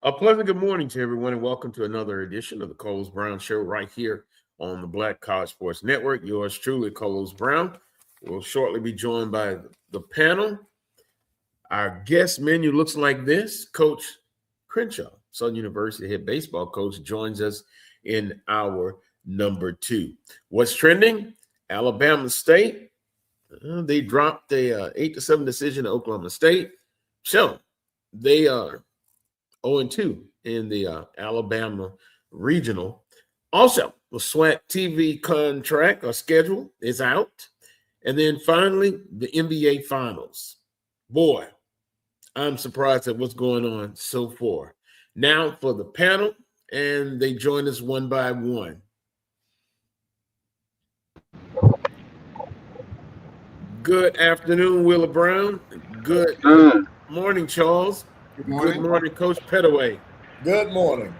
A pleasant good morning to everyone, and welcome to another edition of the Coles Brown Show right here on the Black College Sports Network. Yours truly, Coles Brown. We'll shortly be joined by the panel. Our guest menu looks like this. Coach Crenshaw, Southern University head baseball coach, joins us in hour number 2. What's trending? Alabama State. They dropped a 8-7 decision to Oklahoma State. So they are 0-2 in the Alabama regional. Also, the SWAC TV contract or schedule is out. And then finally, the NBA Finals. Boy, I'm surprised at what's going on so far. Now for the panel, and they join us one by one. Good afternoon, Willa Brown. Good morning, Charles. Good morning. Good morning, Coach Pettaway. Good morning.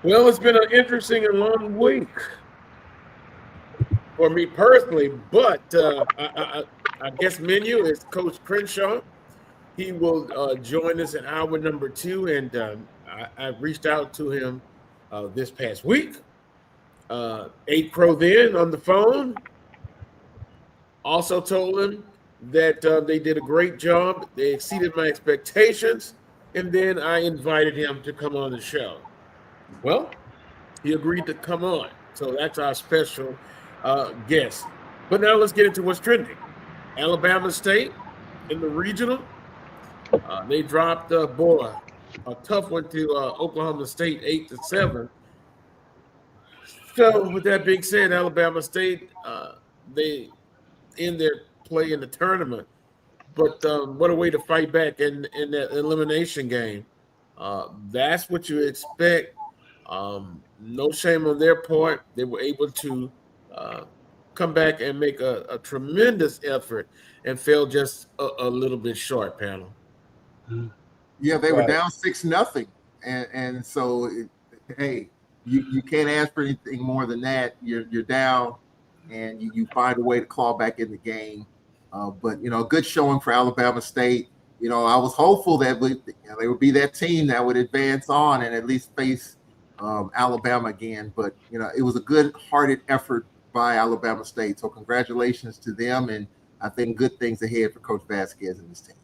Well, it's been an interesting and long week for me personally, but I guess menu is Coach Crenshaw. He will join us in hour number 2, and I reached out to him this past week. 8 Crow then on the phone. Also told him that they did a great job. They exceeded my expectations. And then I invited him to come on the show. Well, he agreed to come on. So that's our special guest. But now let's get into what's trending. Alabama State in the regional. They dropped, a tough one to Oklahoma State 8-7. So with that being said, Alabama State, they in their play in the tournament. But what a way to fight back in that elimination game. That's what you expect. No shame on their part. They were able to come back and make a tremendous effort and fell just a little bit short, panel. Yeah, they were down 6-0. And so, hey, you can't ask for anything more than that. You're down, and you find a way to claw back in the game. But, a good showing for Alabama State. I was hopeful that they would be that team that would advance on and at least face Alabama again. But, it was a good-hearted effort by Alabama State. So congratulations to them, and I think good things ahead for Coach Vasquez and his team.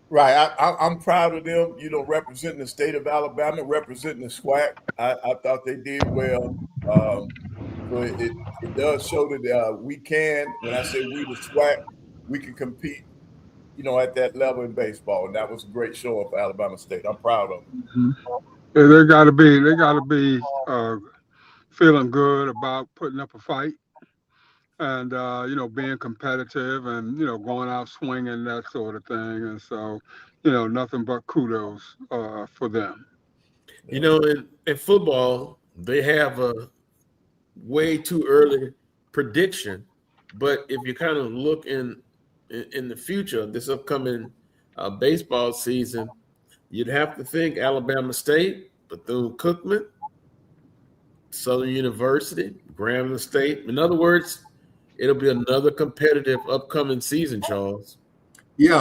Right. I'm proud of them, representing the state of Alabama, representing the SWAC. I thought they did well. So it does show that we can, when I say we the SWAC, we can compete, at that level in baseball. And that was a great showing for Alabama State. I'm proud of them. Yeah, they gotta be feeling good about putting up a fight and being competitive and going out swinging, that sort of thing. And so nothing but kudos for them. In football, they have a way too early prediction, but if you kind of look in the future, this upcoming baseball season, you'd have to think Alabama State, Bethune-Cookman, Southern University, Grambling State. In other words, it'll be another competitive upcoming season, Charles. Yeah,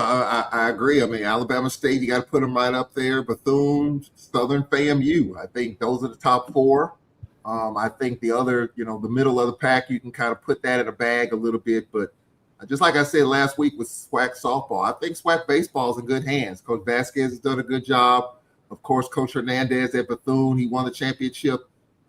I agree. I mean, Alabama State, you got to put them right up there. Bethune, Southern, FAMU. I think those are the top 4. I think the other, the middle of the pack, you can kind of put that in a bag a little bit. But just like I said last week with SWAC softball, I think SWAC baseball is in good hands. Coach Vasquez has done a good job. Of course, Coach Hernandez at Bethune, he won the championship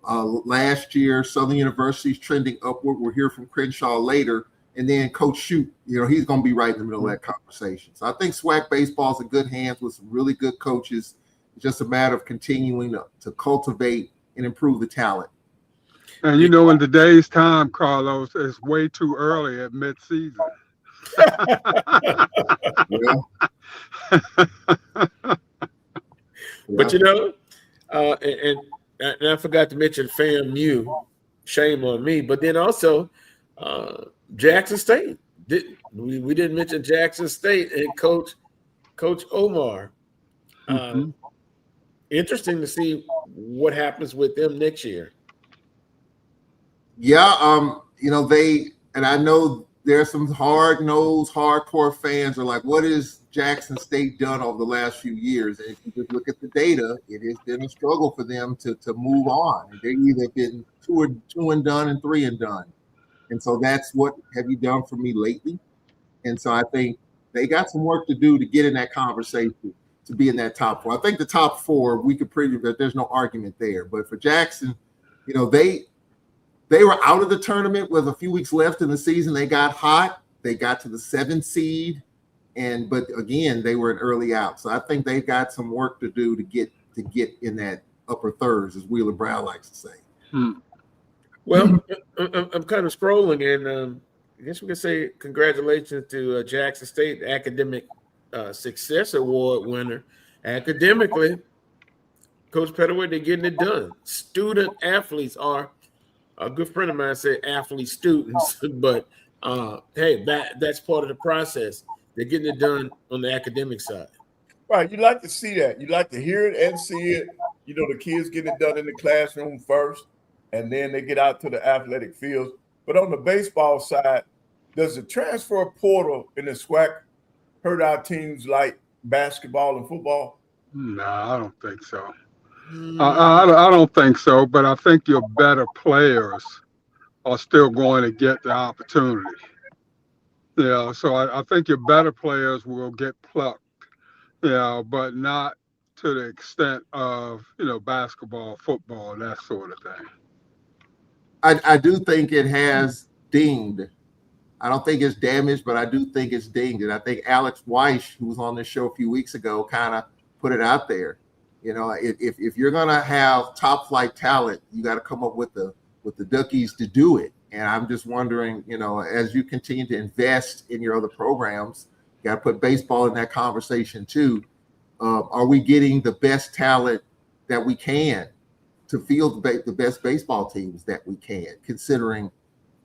last year. Southern University's trending upward. We'll hear from Crenshaw later. And then Coach Shute, he's going to be right in the middle of that conversation. So I think SWAC baseball is in good hands with some really good coaches. It's just a matter of continuing to cultivate and improve the talent. And in today's time, Carlos, it's way too early at mid-season. But and I forgot to mention FAMU. Shame on me. But then also Jackson State. We didn't mention Jackson State and Coach Omar. Interesting to see what happens with them next year. Yeah, they, and I know there's some hard-nosed, hardcore fans are like, what has Jackson State done over the last few years? And if you just look at the data, it has been a struggle for them to move on. They've either been two and done and 3 and done. And so that's what have you done for me lately? And so I think they got some work to do to get in that conversation, to be in that top 4. I think the top 4, we could preview that there's no argument there. But for Jackson, you know, they were out of the tournament with a few weeks left in the season. They got hot. They got to the 7th seed. But again, they were an early out. So I think they've got some work to do to get in that upper thirds, as Wheeler Brown likes to say. Well, I'm kind of scrolling, and I guess we can say congratulations to Jackson State, Academic Success Award winner. Academically, Coach Pettaway, they're getting it done. Student athletes are, a good friend of mine said athlete students, but hey, that's part of the process. They're getting it done on the academic side. Right. You like to see that. You like to hear it and see it. You know, the kids getting it done in the classroom first, and then they get out to the athletic fields. But on the baseball side, does the transfer portal in the SWAC hurt our teams like basketball and football? No, I don't think so. I don't think so, but I think your better players are still going to get the opportunity. Yeah, so I think your better players will get plucked, but not to the extent of, basketball, football, that sort of thing. I do think it has dinged. I don't think it's damaged, but I do think it's dinged. And I think Alex Weiss, who was on this show a few weeks ago, kind of put it out there. You know, if you're going to have top flight talent, you got to come up with the duckies to do it. And I'm just wondering, as you continue to invest in your other programs, you got to put baseball in that conversation too. Are we getting the best talent that we can to field the best baseball teams that we can, considering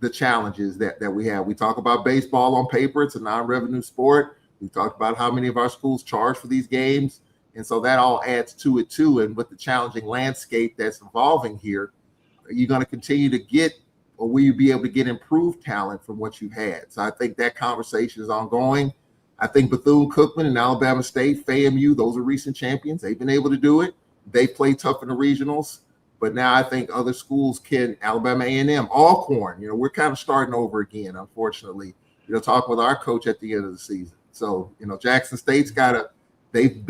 the challenges that we have? We talk about baseball on paper. It's a non-revenue sport. We talked about how many of our schools charge for these games. And so that all adds to it too. And with the challenging landscape that's evolving here, are you going to continue to get, or will you be able to get improved talent from what you've had? So I think that conversation is ongoing. I think Bethune-Cookman and Alabama State, FAMU, those are recent champions. They've been able to do it. They play tough in the regionals. But now I think other schools can, Alabama A&M, Alcorn, we're kind of starting over again, unfortunately, talking with our coach at the end of the season. So, Jackson State's they've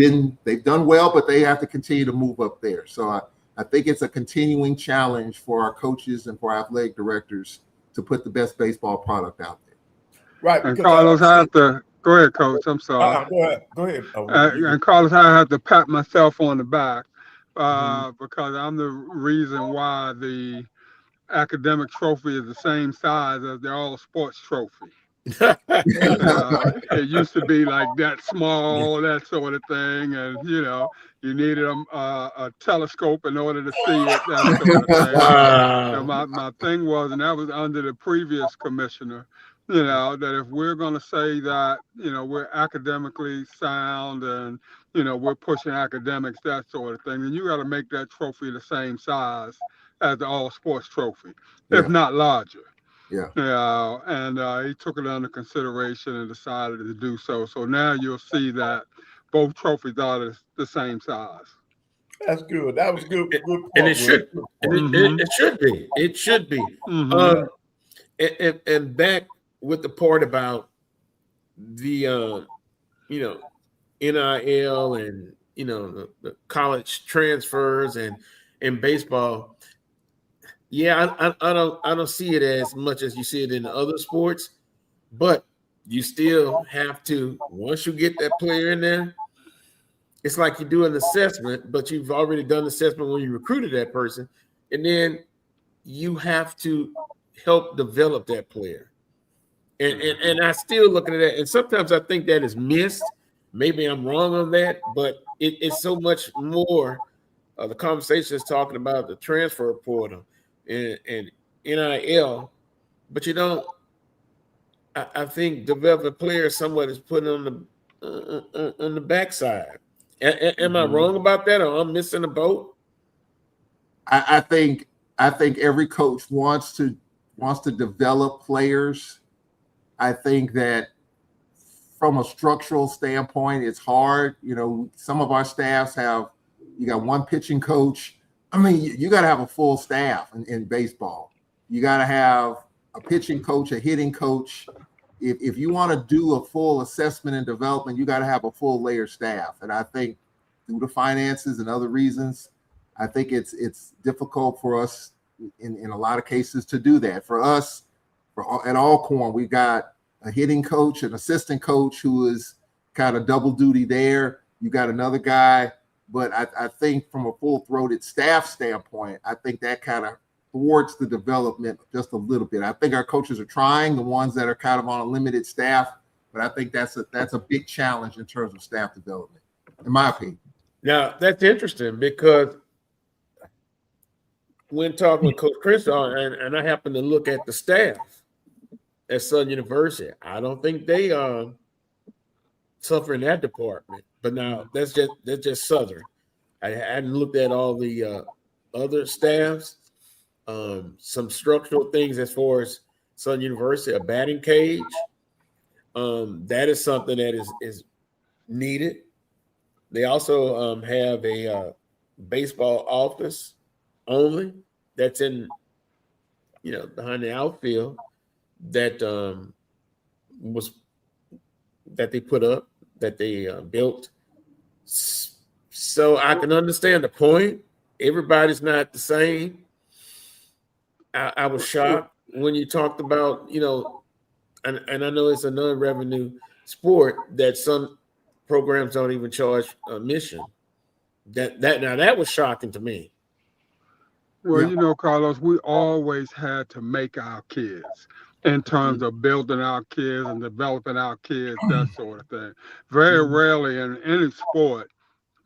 done well, but they have to continue to move up there. So I think it's a continuing challenge for our coaches and for our athletic directors to put the best baseball product out there. Right. And Carlos, I have to go ahead, Coach. I'm sorry. Go ahead. And Carlos, I have to pat myself on the back because I'm the reason why the academic trophy is the same size as the all sports trophy. It used to be like that small, that sort of thing, and you needed a telescope in order to see it, that sort of thing. Wow. So my thing was, and that was under the previous commissioner, that if we're going to say that we're academically sound and we're pushing academics, that sort of thing, then you got to make that trophy the same size as the all sports trophy, if not larger. Yeah. And he took it under consideration and decided to do so. So now you'll see that both trophies are the same size. That's good. That was good. Good point, and it should. It should be. It should be. And back with the part about the NIL and the college transfers and baseball. Yeah, I don't see it as much as you see it in other sports, but you still have to, once you get that player in there, it's like you do an assessment, but you've already done the assessment when you recruited that person, and then you have to help develop that player. And I still looking at that, and sometimes I think that is missed. Maybe I'm wrong on that, but it's so much more. The conversation is talking about the transfer portal and NIL, but I think developing players somewhat is put on the backside. Am I wrong about that, or I'm missing a boat? I think every coach wants to develop players I think that from a structural standpoint, it's hard. Some of our staffs you got one pitching coach. I mean, you got to have a full staff in baseball. You got to have a pitching coach, a hitting coach. If you want to do a full assessment and development, you got to have a full layer staff. And I think due to finances and other reasons, I think it's difficult for us in a lot of cases to do that. For us, at Alcorn, we've got a hitting coach, an assistant coach who is kind of double duty there. You got another guy, but I think from a full-throated staff standpoint, I think that kind of thwarts the development just a little bit. I think our coaches are trying, the ones that are kind of on a limited staff, but I think that's a big challenge in terms of staff development, in my opinion. Now, that's interesting because when talking with Coach Crenshaw, and I happen to look at the staff at Southern University, I don't think they suffer in that department. But now that's just Southern. I hadn't looked at all the other staffs. Some structural things as far as Southern University, a batting cage. That is something that is needed. They also have a baseball office only that's in, behind the outfield that they put up, that they built. So I can understand the point. Everybody's not the same. I was shocked when you talked about, and I know it's a non-revenue sport that some programs don't even charge admission. That was shocking to me. Well, Carlos, we always had to make our kids in terms of building our kids and developing our kids, that sort of thing. Very rarely in any sport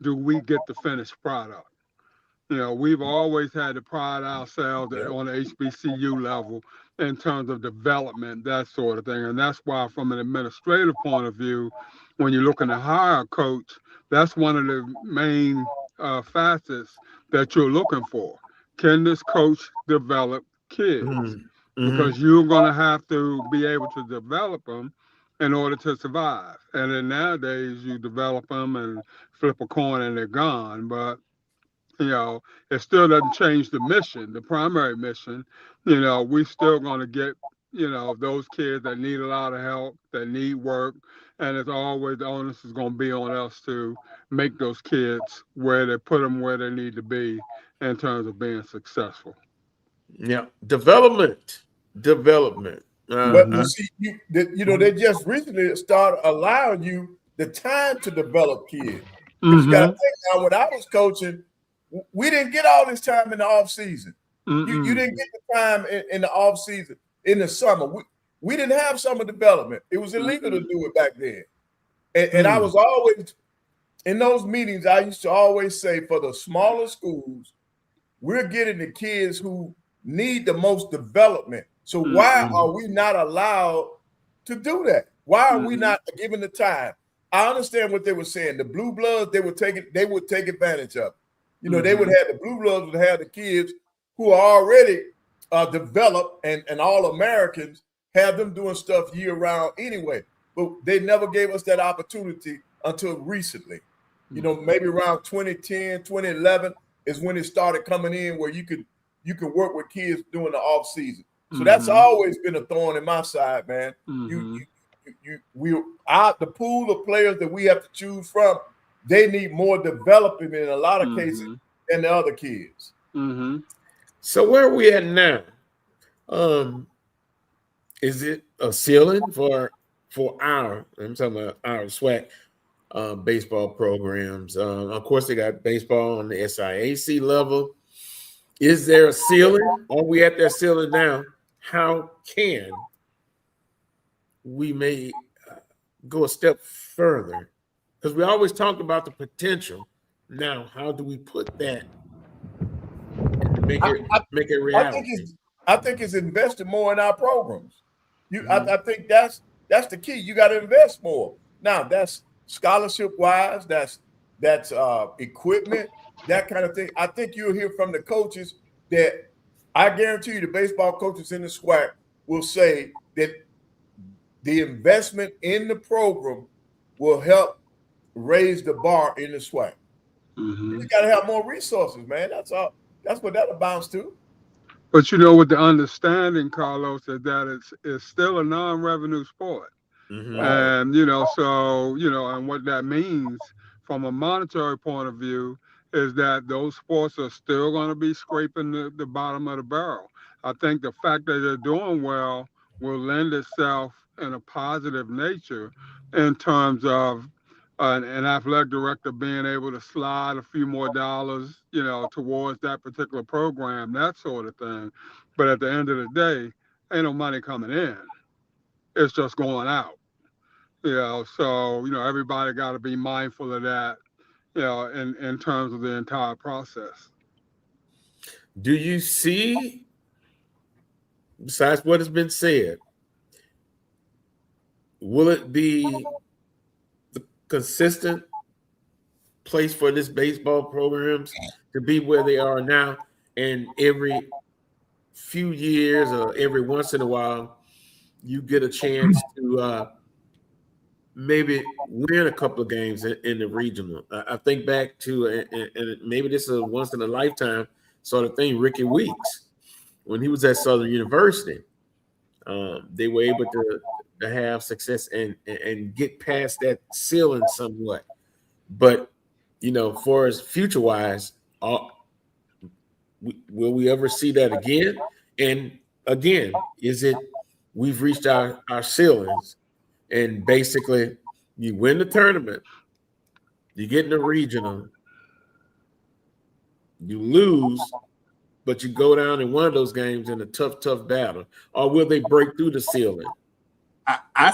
do we get the finished product. We've always had to pride ourselves on the HBCU level in terms of development, that sort of thing. And that's why, from an administrative point of view, when you're looking to hire a coach, that's one of the main facets that you're looking for. Can this coach develop kids? Because you're going to have to be able to develop them in order to survive. And then nowadays, you develop them and flip a coin and they're gone. But it still doesn't change the mission, the primary mission. We still going to get, those kids that need a lot of help, that need work. And it's always the onus is going to be on us to make those kids put them where they need to be in terms of being successful. Yeah. Development. But see, they just recently started allowing you the time to develop kids. You got to think now, when I was coaching, we didn't get all this time in the off season. You didn't get the time in the off season, in the summer. We didn't have summer development. It was illegal to do it back then. And I was always, in those meetings, I used to always say, for the smaller schools, we're getting the kids who need the most development. So why are we not allowed to do that? Why are we not given the time? I understand what they were saying. The blue bloods, they would take advantage of. They would have the blue bloods would have the kids who are already developed and all Americans, have them doing stuff year round anyway. But they never gave us that opportunity until recently. Maybe around 2010, 2011 is when it started coming in, where you could work with kids during the off season. So that's always been a thorn in my side, man. The pool of players that we have to choose from, they need more development in a lot of cases than the other kids. So where are we at now? Is it a ceiling for I'm talking about our SWAC baseball programs? Of course, they got baseball on the SIAC level. Is there a ceiling? Are we at that ceiling now? How can we may go a step further? Because we always talk about the potential. Now, how do we put that and make it reality? I think it's investing more in our programs. I think that's the key. You got to invest more. Now, that's scholarship wise. That's equipment, that kind of thing. I think you'll hear from the coaches that I guarantee you the baseball coaches in the SWAC will say that the investment in the program will help raise the bar in the SWAC. Mm-hmm. You got to have more resources, man. That's all. That's what that amounts to. But with the understanding, Carlos, is that it's still a non-revenue sport. Mm-hmm. Right. And, and what that means from a monetary point of view is that those sports are still going to be scraping the bottom of the barrel. I think the fact that they're doing well will lend itself in a positive nature in terms of an athletic director being able to slide a few more dollars, towards that particular program, that sort of thing. But at the end of the day, ain't no money coming in. It's just going out. So everybody got to be mindful of that, in terms of the entire process. Do you see, besides what has been said, will it be the consistent place for this baseball programs to be where they are now, and every few years or every once in a while you get a chance to maybe win a couple of games in the regional? I think back to, and maybe this is a once in a lifetime sort of thing, Ricky Weeks, when he was at Southern University. They were able to have success and get past that ceiling somewhat. But for as future wise, will we ever see that again? And again, is it we've reached our ceilings, and basically you win the tournament, you get in the regional, you lose, but you go down in one of those games in a tough battle, or will they break through the ceiling? I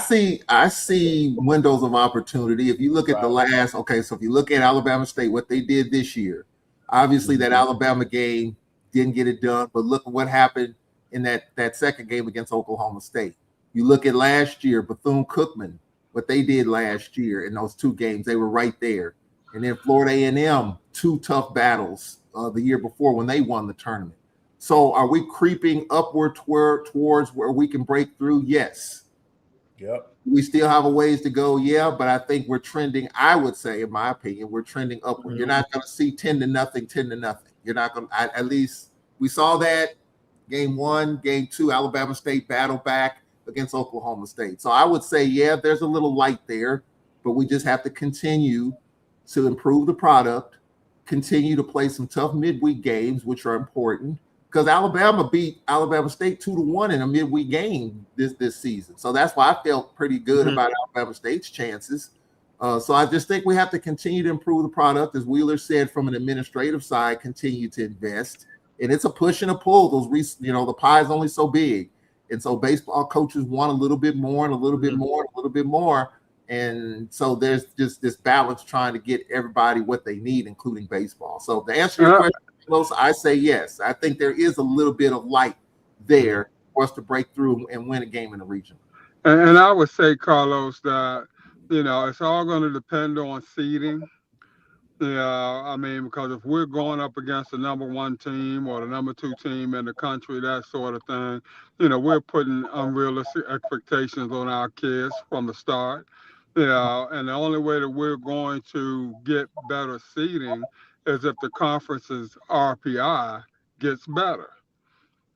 see windows of opportunity. If you look at so if you look at Alabama State, what they did this year, obviously that Alabama game didn't get it done, but look at what happened in that second game against Oklahoma State. You look at last year, Bethune-Cookman, what they did last year in those two games, they were right there. And then Florida A&M, two tough battles the year before when they won the tournament. So are we creeping upward towards where we can break through? Yes. Yep. We still have a ways to go, yeah, but I think we're trending, I would say, in my opinion, we're trending upward. You're not going to see 10-0. You're not going to, at least we saw that game 1, game 2, Alabama State battle back against Oklahoma State. So I would say, yeah, there's a little light there, but we just have to continue to improve the product, continue to play some tough midweek games, which are important, because Alabama beat Alabama State 2-1 in a midweek game this season. So that's why I felt pretty good about Alabama State's chances. So I just think we have to continue to improve the product. As Wheeler said, from an administrative side, continue to invest. And it's a push and a pull. The pie is only so big. And so baseball coaches want a little bit more and a little bit more and a little bit more. And so there's just this balance trying to get everybody what they need, including baseball. So to answer your question, I say yes. I think there is a little bit of light there for us to break through and win a game in the region. And I would say, Carlos, that it's all going to depend on seeding. Because if we're going up against the number 1 team or the number 2 team in the country, that sort of thing, we're putting unrealistic expectations on our kids from the start. And the only way that we're going to get better seeding is if the conference's RPI gets better.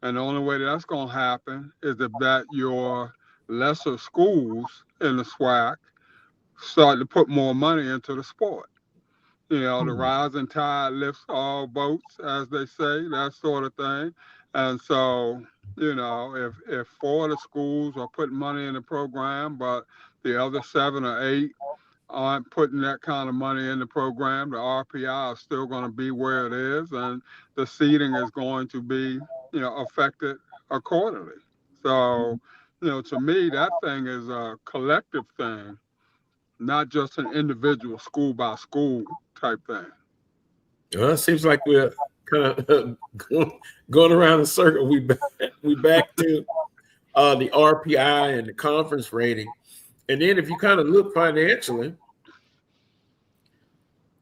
And the only way that's going to happen is if your lesser schools in the SWAC start to put more money into the sport. The rising tide lifts all boats, as they say, that sort of thing. And so, if 4 of the schools are putting money in the program, but the other 7 or 8 aren't putting that kind of money in the program, the RPI is still going to be where it is, and the seeding is going to be, affected accordingly. So, to me, that thing is a collective thing, not just an individual school by school type thing. It seems like we're kind of going around in circle. We back to the RPI and the conference rating. And then if you kind of look financially,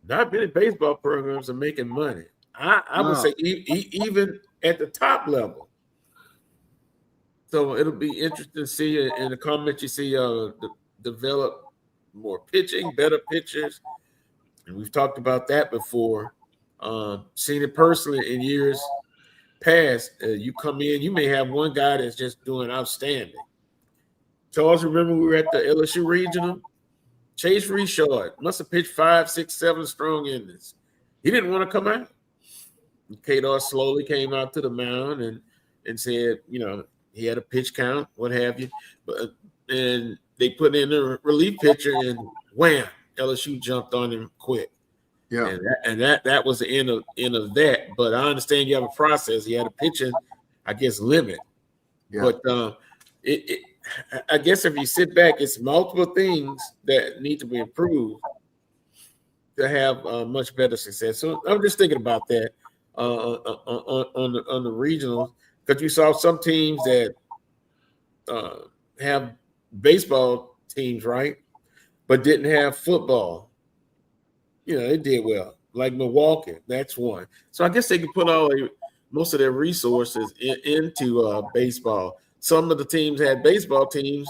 not many baseball programs are making money. I would say even at the top level, So it'll be interesting to see in the comments. You see develop more pitching, better pitchers, and we've talked about that before. Seen it personally in years past. You come in, you may have one guy that's just doing outstanding. Charles, remember we were at the LSU Regional? Chase Richard must have pitched 5, 6, 7 strong innings. He didn't want to come out. Kadar slowly came out to the mound and said, he had a pitch count, what have you. And they put in a relief pitcher, and wham, LSU jumped on him quick. Yeah. And that was the end of that. But I understand you have a process. He had a pitching, I guess, limit. Yeah. But I guess if you sit back, it's multiple things that need to be improved to have much better success. So I'm just thinking about that on the regionals, because you saw some teams that have baseball teams, right, but didn't have football. They did well, like Milwaukee. That's one. So I guess they could put most of their resources into baseball. Some of the teams had baseball teams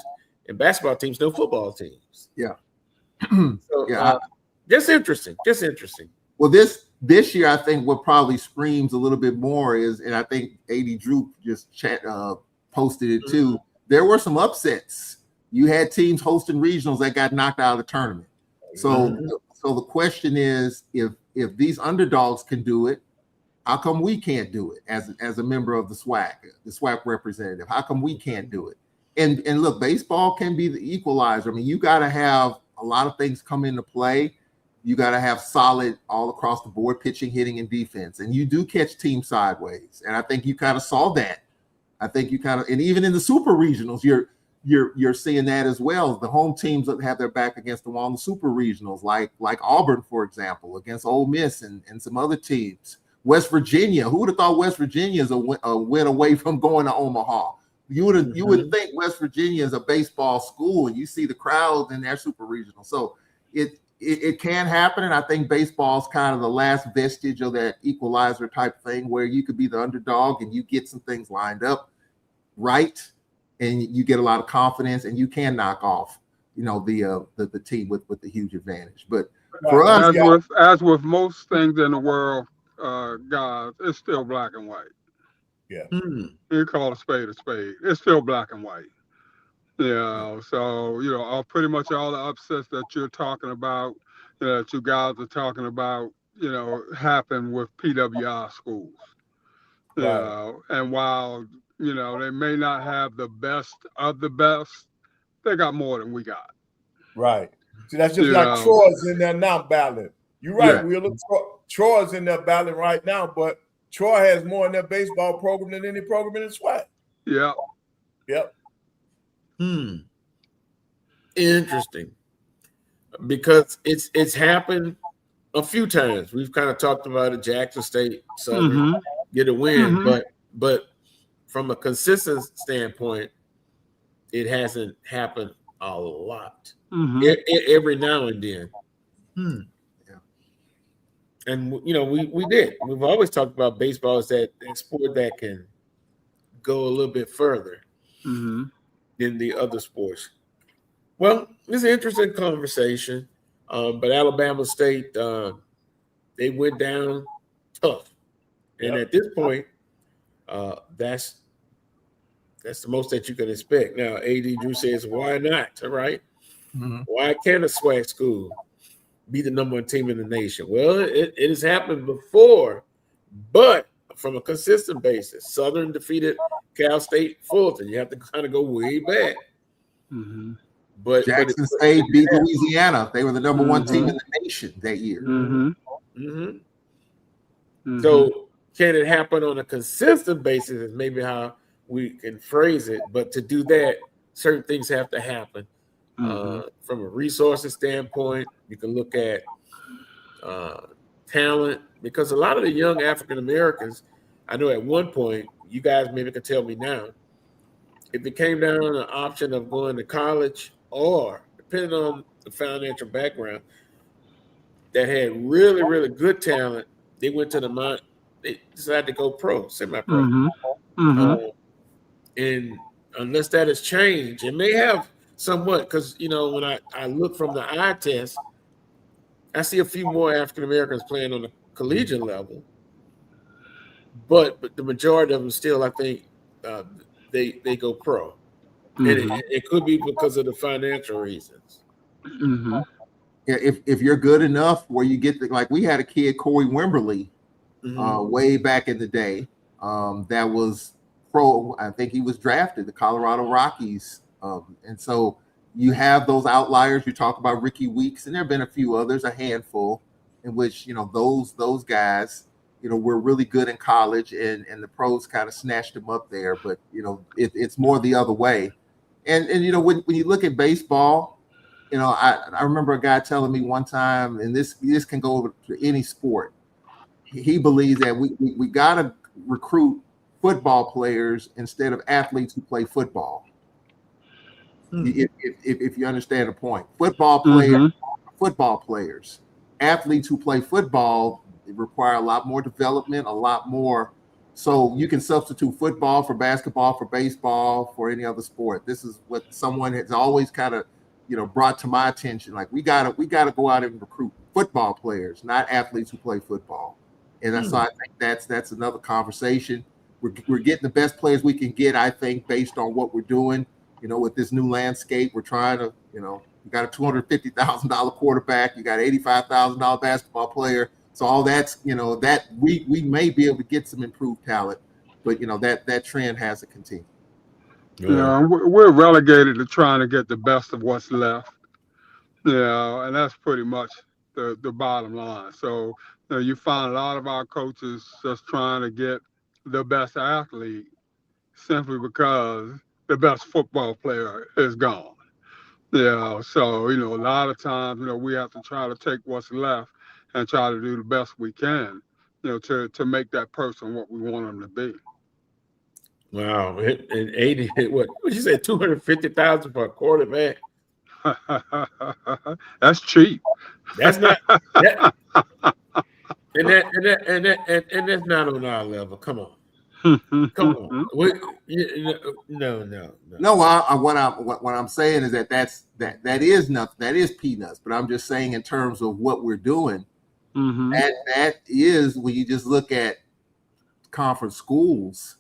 and basketball teams, no football teams. Yeah. So yeah. Just interesting. Well, this year, I think what probably screams a little bit more is, and I think AD Drew just posted it too. Mm-hmm. There were some upsets. You had teams hosting regionals that got knocked out of the tournament. So the question is, if these underdogs can do it, how come we can't do it as a member of the SWAC representative? How come we can't do it? And look, baseball can be the equalizer. I mean, you got to have a lot of things come into play. You got to have solid all across the board pitching, hitting, and defense. And you do catch teams sideways. And I think you kind of saw that. I think you and even in the super regionals, you're seeing that as well. The home teams that have their back against the wall in the super regionals, like Auburn, for example, against Ole Miss and some other teams. West Virginia, who would have thought West Virginia is a win away from going to Omaha? You would think West Virginia is a baseball school, and you see the crowds in their super regional. So it can happen, and I think baseball is kind of the last vestige of that equalizer type thing, where you could be the underdog and you get some things lined up right, and you get a lot of confidence, and you can knock off the team with the huge advantage. But for us, as with most things in the world, guys, it's still black and white. Yeah. You call a spade a spade. It's still black and white. So pretty much all the upsets that you're talking about, that you guys are talking about, happen with PWI schools. Right. And while they may not have the best of the best, they got more than we got. Right. See, that's just like Troy's in there now battling. You're right, Wheeler. Troy's in there battling right now, but Troy has more in their baseball program than any program in the SWAC. Yeah. Yep. Interesting. Because it's happened a few times. We've kind of talked about it. Jackson State Southern get a win, but from a consistent standpoint, it hasn't happened a lot. Every now and then. And we did. We've always talked about baseball as that sport that can go a little bit further than the other sports. Well, it's an interesting conversation. But Alabama State, they went down tough. And at this point, that's the most that you can expect. Now, AD Drew says, why not? All right. Why can't a SWAC school be the number one team in the nation? Well, it has happened before, but from a consistent basis. Southern defeated Cal State Fulton. You have to kind of go way back. But Jackson State beat Louisiana. They were the number one team in the nation that year. So can it happen on a consistent basis is maybe how we can phrase it. But to do that, certain things have to happen. From a resources standpoint, you can look at talent, because a lot of the young African Americans, I know at one point, you guys maybe can tell me now, if it came down to an option of going to college or, depending on the financial background, that had really, really good talent, they went to they decided to go pro, semi-pro. And unless that has changed. It may have somewhat, because when I look from the eye test, I see a few more African Americans playing on the collegiate level, but the majority of them still, I think, they go pro, and it could be because of the financial reasons. If you're good enough, where you get like we had a kid, Corey Wimberly, way back in the day, that was pro. I think he was drafted the Colorado Rockies, and so you have those outliers. You talk about Ricky Weeks, and there have been a few others, a handful, in which those guys were really good in college, and the pros kind of snatched them up there. But it's more the other way, and when you look at baseball, I remember a guy telling me one time, and this can go over to any sport. He believes that we got to recruit football players instead of athletes who play football. If you understand the point, football players, athletes who play football require a lot more development, a lot more. So you can substitute football for basketball, for baseball, for any other sport. This is what someone has always kind of brought to my attention. Like we gotta go out and recruit football players, not athletes who play football. And so I think that's another conversation. We're getting the best players we can get, I think, based on what we're doing. With this new landscape, we're trying to, you got a $250,000 quarterback, you got an $85,000 basketball player. So all that's, that we may be able to get some improved talent, but that trend has to continue. We're relegated to trying to get the best of what's left. And that's pretty much the bottom line. So you find a lot of our coaches just trying to get the best athlete simply because the best football player is gone. So a lot of times we have to try to take what's left and try to do the best we can, to make that person what we want them to be. Wow, and 80, what you say, 250,000 for a quarterback? That's cheap. That's not that, and that's not on our level. Come on. Come on. No. What I'm saying is that is nothing. That is peanuts. But I'm just saying in terms of what we're doing, that is when you just look at conference schools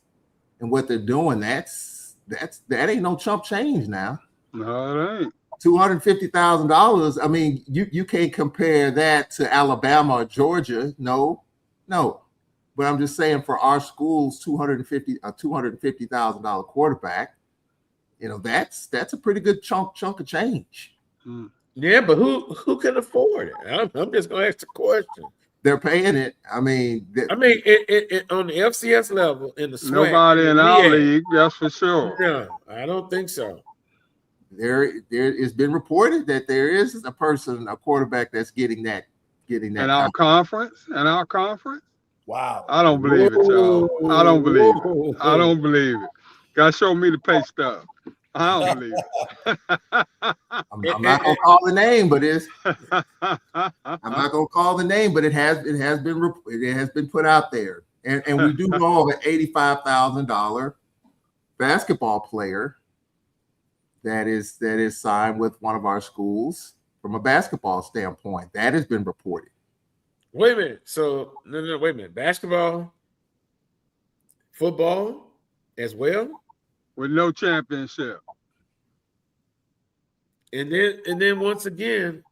and what they're doing. That ain't no chump change now. No, it ain't. $250,000. I mean, you can't compare that to Alabama or Georgia. No. But I'm just saying for our schools, $250,000 quarterback, that's a pretty good chunk of change. Yeah, but who can afford it? I'm just gonna ask the question. They're paying it. I mean, on the FCS level in the SWAC, nobody in our league, that's for sure. No, I don't think so. There has been reported that there is a quarterback that's getting that. In our conference. Wow. I don't believe it, y'all. I don't believe it. Gotta show me the pay stub. I don't believe it. I'm not gonna call the name, but it has been put out there, and we do know of an $85,000 basketball player that is signed with one of our schools from a basketball standpoint. That has been reported. Wait a minute. So no, wait a minute. Basketball, football as well? With no championship. And then once again,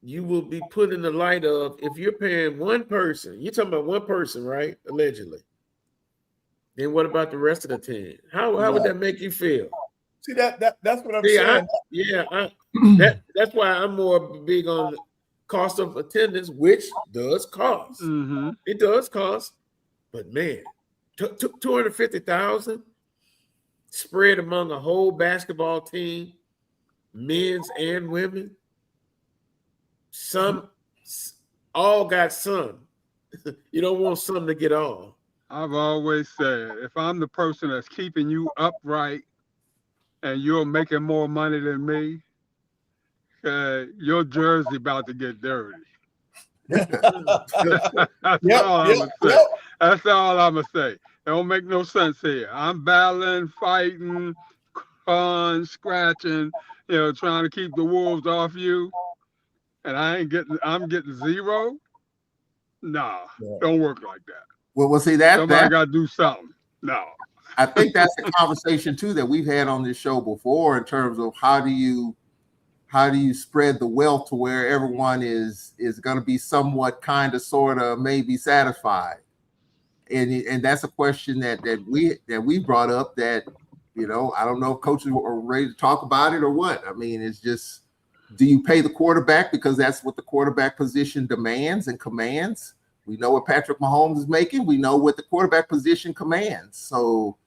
you will be put in the light of, if you're paying one person, you're talking about one person, right? Allegedly. Then what about the rest of the team? How would that make you feel? See, that's what I'm saying. That's why I'm more big on cost of attendance, which does cost. It does cost, but man, 250,000 spread among a whole basketball team, men's and women. Some all got some. You don't want some to get all. I've always said, if I'm the person that's keeping you upright and you're making more money than me, your jersey about to get dirty. That's all I'm gonna say. That's all I'm gonna say. It don't make no sense here. I'm battling, fighting, clawing, scratching, trying to keep the wolves off you, and I'm getting zero. Nah, Yeah. don't work like that. Well, see Somebody got to do something. No. I think that's the conversation too that we've had on this show before in terms of how do you spread the wealth to where everyone is going to be somewhat kind of sort of maybe satisfied, and that's a question that we brought up that I don't know if coaches are ready to talk about it or what. I mean, it's just, do you pay the quarterback because that's what the quarterback position demands and commands? We know what Patrick Mahomes is making. We know what the quarterback position commands. So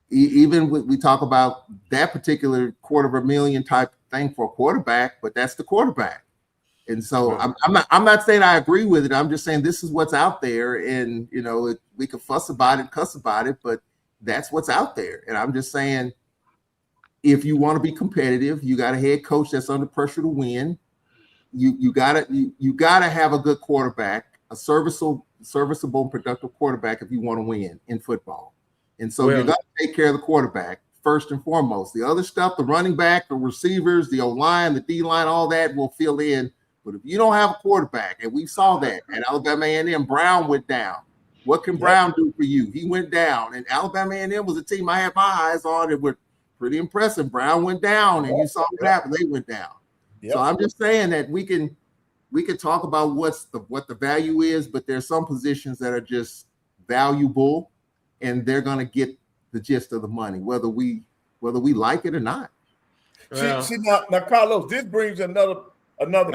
even we talk about that particular $250,000 type thing for a quarterback, but that's the quarterback. And so I'm not saying I agree with it. I'm just saying this is what's out there, and we could fuss about it, cuss about it, but that's what's out there. And I'm just saying, if you want to be competitive, you got a head coach that's under pressure to win. You gotta have a good quarterback, a serviceable, productive quarterback if you want to win in football. And so you got to take care of the quarterback first and foremost. The other stuff, the running back, the receivers, the O-line, the D-line, all that will fill in. But if you don't have a quarterback, and we saw that at Alabama A&M, Brown went down. What can Brown do for you? He went down. And Alabama A&M was a team I had my eyes on. It was pretty impressive. Brown went down, and you saw what happened. They went down. Yep. So I'm just saying that we can talk about what the value is, but there's some positions that are just valuable, and they're going to get the gist of the money, whether we like it or not. Well, see now, Carlos, this brings another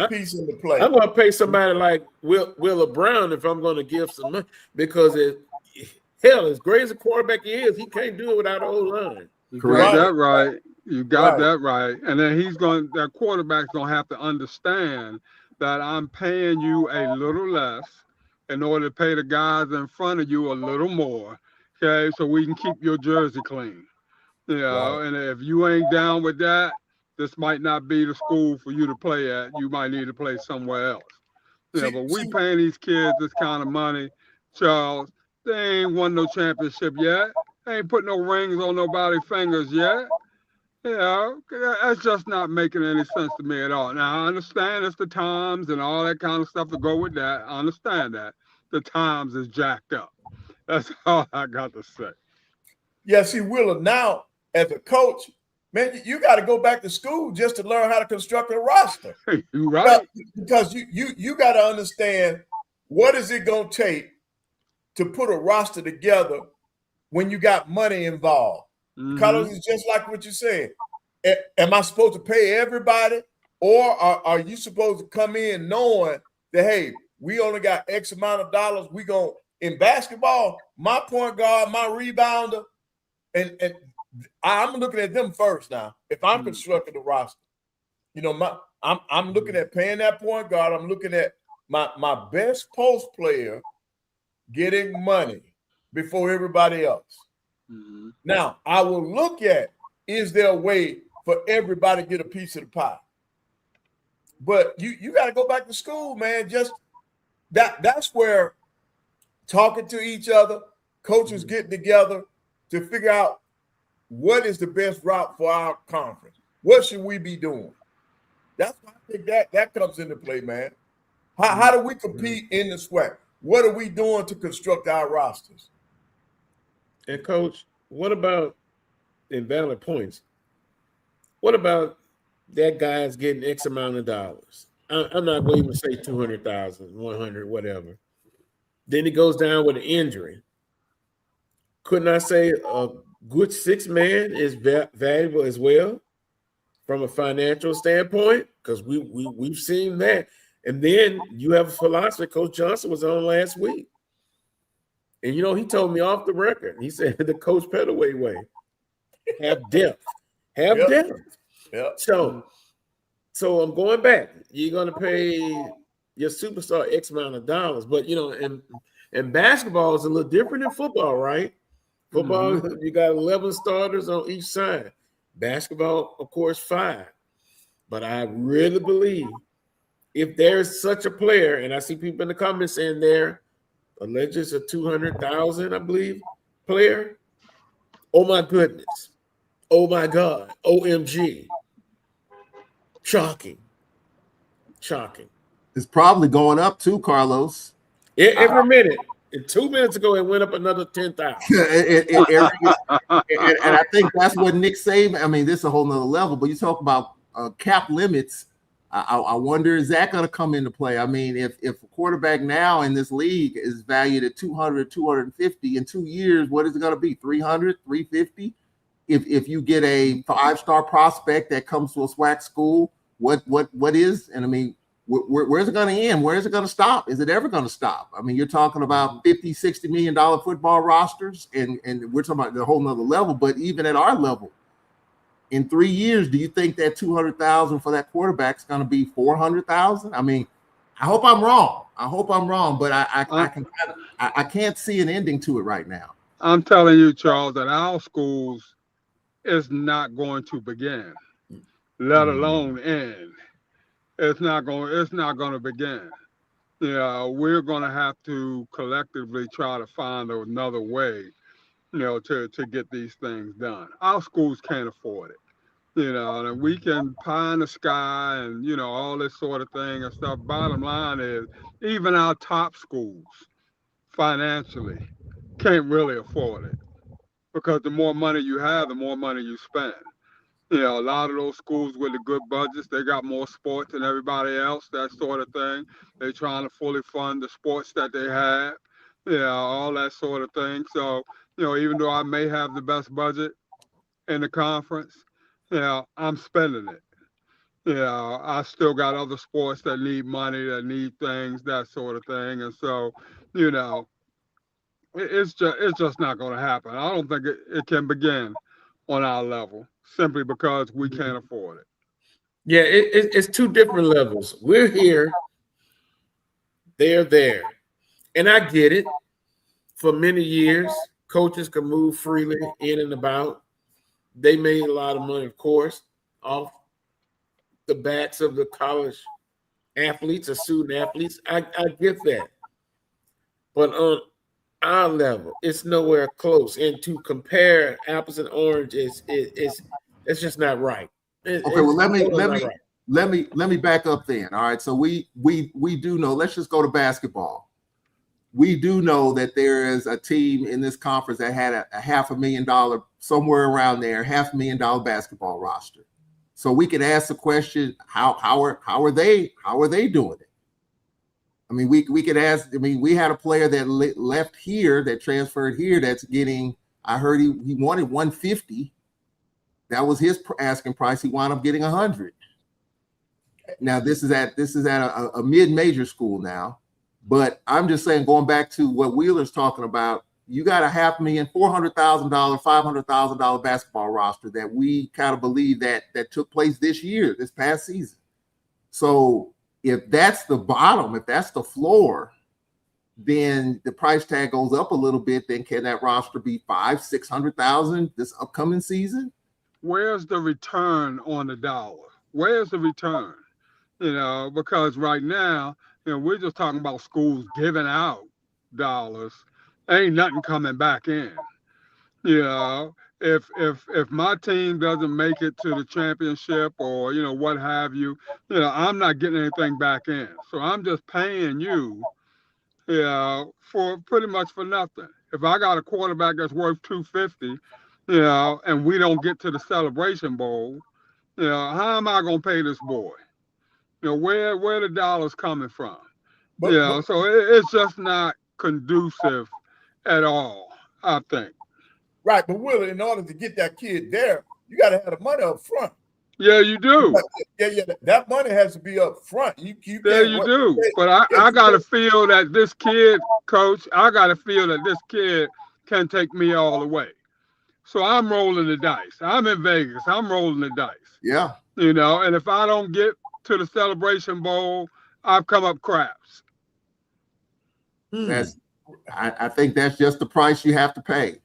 piece into play. I'm going to pay somebody like Willa Brown if I'm going to give some money, because as great as a quarterback he is, he can't do it without an O-line. Correct. That right. You got that right. And then that quarterback's going to have to understand that I'm paying you a little less in order to pay the guys in front of you a little more. Okay, so we can keep your jersey clean. And if you ain't down with that, this might not be the school for you to play at. You might need to play somewhere else. But we paying these kids this kind of money, Charles. They ain't won no championship yet. They ain't put no rings on nobody's fingers yet. That's just not making any sense to me at all. Now, I understand it's the times and all that kind of stuff to go with that. I understand that. The times is jacked up. That's all I got to say. Yeah, see, Willa, now as a coach, man, you got to go back to school just to learn how to construct a roster. You're right. Because you got to understand, what is it going to take to put a roster together when you got money involved? Mm-hmm. Carlos, is just like what you said. Am I supposed to pay everybody, or are you supposed to come in knowing that, hey, we only got X amount of dollars, we going to, in basketball, my point guard, my rebounder, and I'm looking at them first now. If I'm constructing the roster, I'm looking at paying that point guard. I'm looking at my best post player getting money before everybody else. Mm-hmm. Now, I will look at, is there a way for everybody to get a piece of the pie? But you got to go back to school, man. Just that's where talking to each other, coaches getting together to figure out what is the best route for our conference. What should we be doing? That's why I think that comes into play, man. How do we compete in the SWAC? What are we doing to construct our rosters? And Coach, what about invalid points? What about that guy's getting X amount of dollars? I'm not going to even say 200,000, 100, whatever. Then he goes down with an injury. Couldn't I say a good six-man is valuable as well from a financial standpoint? Because we've seen that. And then you have a philosophy. Coach Johnson was on last week. And, he told me off the record. He said the Coach Pettaway way. Have depth. Have depth. Yep. So I'm going back. You're going to pay your superstar X amount of dollars. But, and basketball is a little different than football, right? Football, you got 11 starters on each side. Basketball, of course, 5. But I really believe if there's such a player, and I see people in the comments saying they're alleges a 200,000, I believe, player. Oh my goodness. Oh my God. OMG. Shocking. It's probably going up too, Carlos. Every minute. And 2 minutes ago, it went up another 10,000. And I think that's what Nick Saban. I mean, this is a whole nother level. But you talk about cap limits. I wonder, is that going to come into play? I mean, if a quarterback now in this league is valued at 200, 250 in 2 years, what is it going to be? 300, 350? If you get a 5-star prospect that comes to a SWAC school, what is? And I mean, where's it going to end? Where is it going to stop? Is it ever going to stop? I mean, you're talking about $50-60 million football rosters, and we're talking about the whole nother level. But even at our level, in 3 years, do you think that 200,000 for that quarterback is going to be 400,000? I mean, I hope I'm wrong. But I can't see an ending to it right now. I'm telling you, Charles, that our schools is not going to begin, let alone end. It's not going to begin. We're going to have to collectively try to find another way, to get these things done. Our schools can't afford it. And we can pie in the sky and, all this sort of thing and stuff. Bottom line is, even our top schools financially can't really afford it, because the more money you have, the more money you spend. A lot of those schools with the good budgets, they got more sports than everybody else, that sort of thing. They're trying to fully fund the sports that they have, all that sort of thing. So, even though I may have the best budget in the conference, I'm spending it. I still got other sports that need money, that need things, that sort of thing. And so, it's just not going to happen. I don't think it can begin on our level, simply because we can't afford it. Yeah, it's two different levels. We're here, they're there. And I get it. For many years, coaches could move freely in and about. They made a lot of money, of course, off the backs of the college athletes or student athletes. I get that. But on our level, it's nowhere close. And to compare apples and oranges, it's just not right. Okay, well, let me back up then. All right, so we do know. Let's just go to basketball. We do know that there is a team in this conference that had a $500,000, somewhere around there, $500,000 basketball roster. So we could ask the question: how are they doing it? I mean, we could ask. I mean, we had a player that left here, that transferred here, that's getting. I heard he wanted 150. That was his asking price. He wound up getting 100. Now this is at a mid-major school now, but I'm just saying, going back to what Wheeler's talking about, you got a $500,000, $400,000, $500,000 basketball roster that we kind of believe that took place this past season. So if that's the bottom, if that's the floor, then the price tag goes up a little bit. Then can that roster be $500,000-$600,000 this upcoming season? Where's the return on the dollar? Where's the return? Because right now, we're just talking about schools giving out dollars. Ain't nothing coming back in. If my team doesn't make it to the championship or what have you, I'm not getting anything back in. So I'm just paying you, for pretty much for nothing. If I got a quarterback that's worth $250, and we don't get to the Celebration Bowl, how am I gonna pay this boy? Where the dollars coming from? So it's just not conducive at all, I think. Right, but Will, in order to get that kid there, you got to have the money up front. Yeah, you do. Yeah, that money has to be up front. You do. But I got to feel that this kid, Coach, can take me all the way. So I'm rolling the dice. I'm in Vegas. I'm rolling the dice. Yeah. And if I don't get to the Celebration Bowl, I've come up craps. I think that's just the price you have to pay.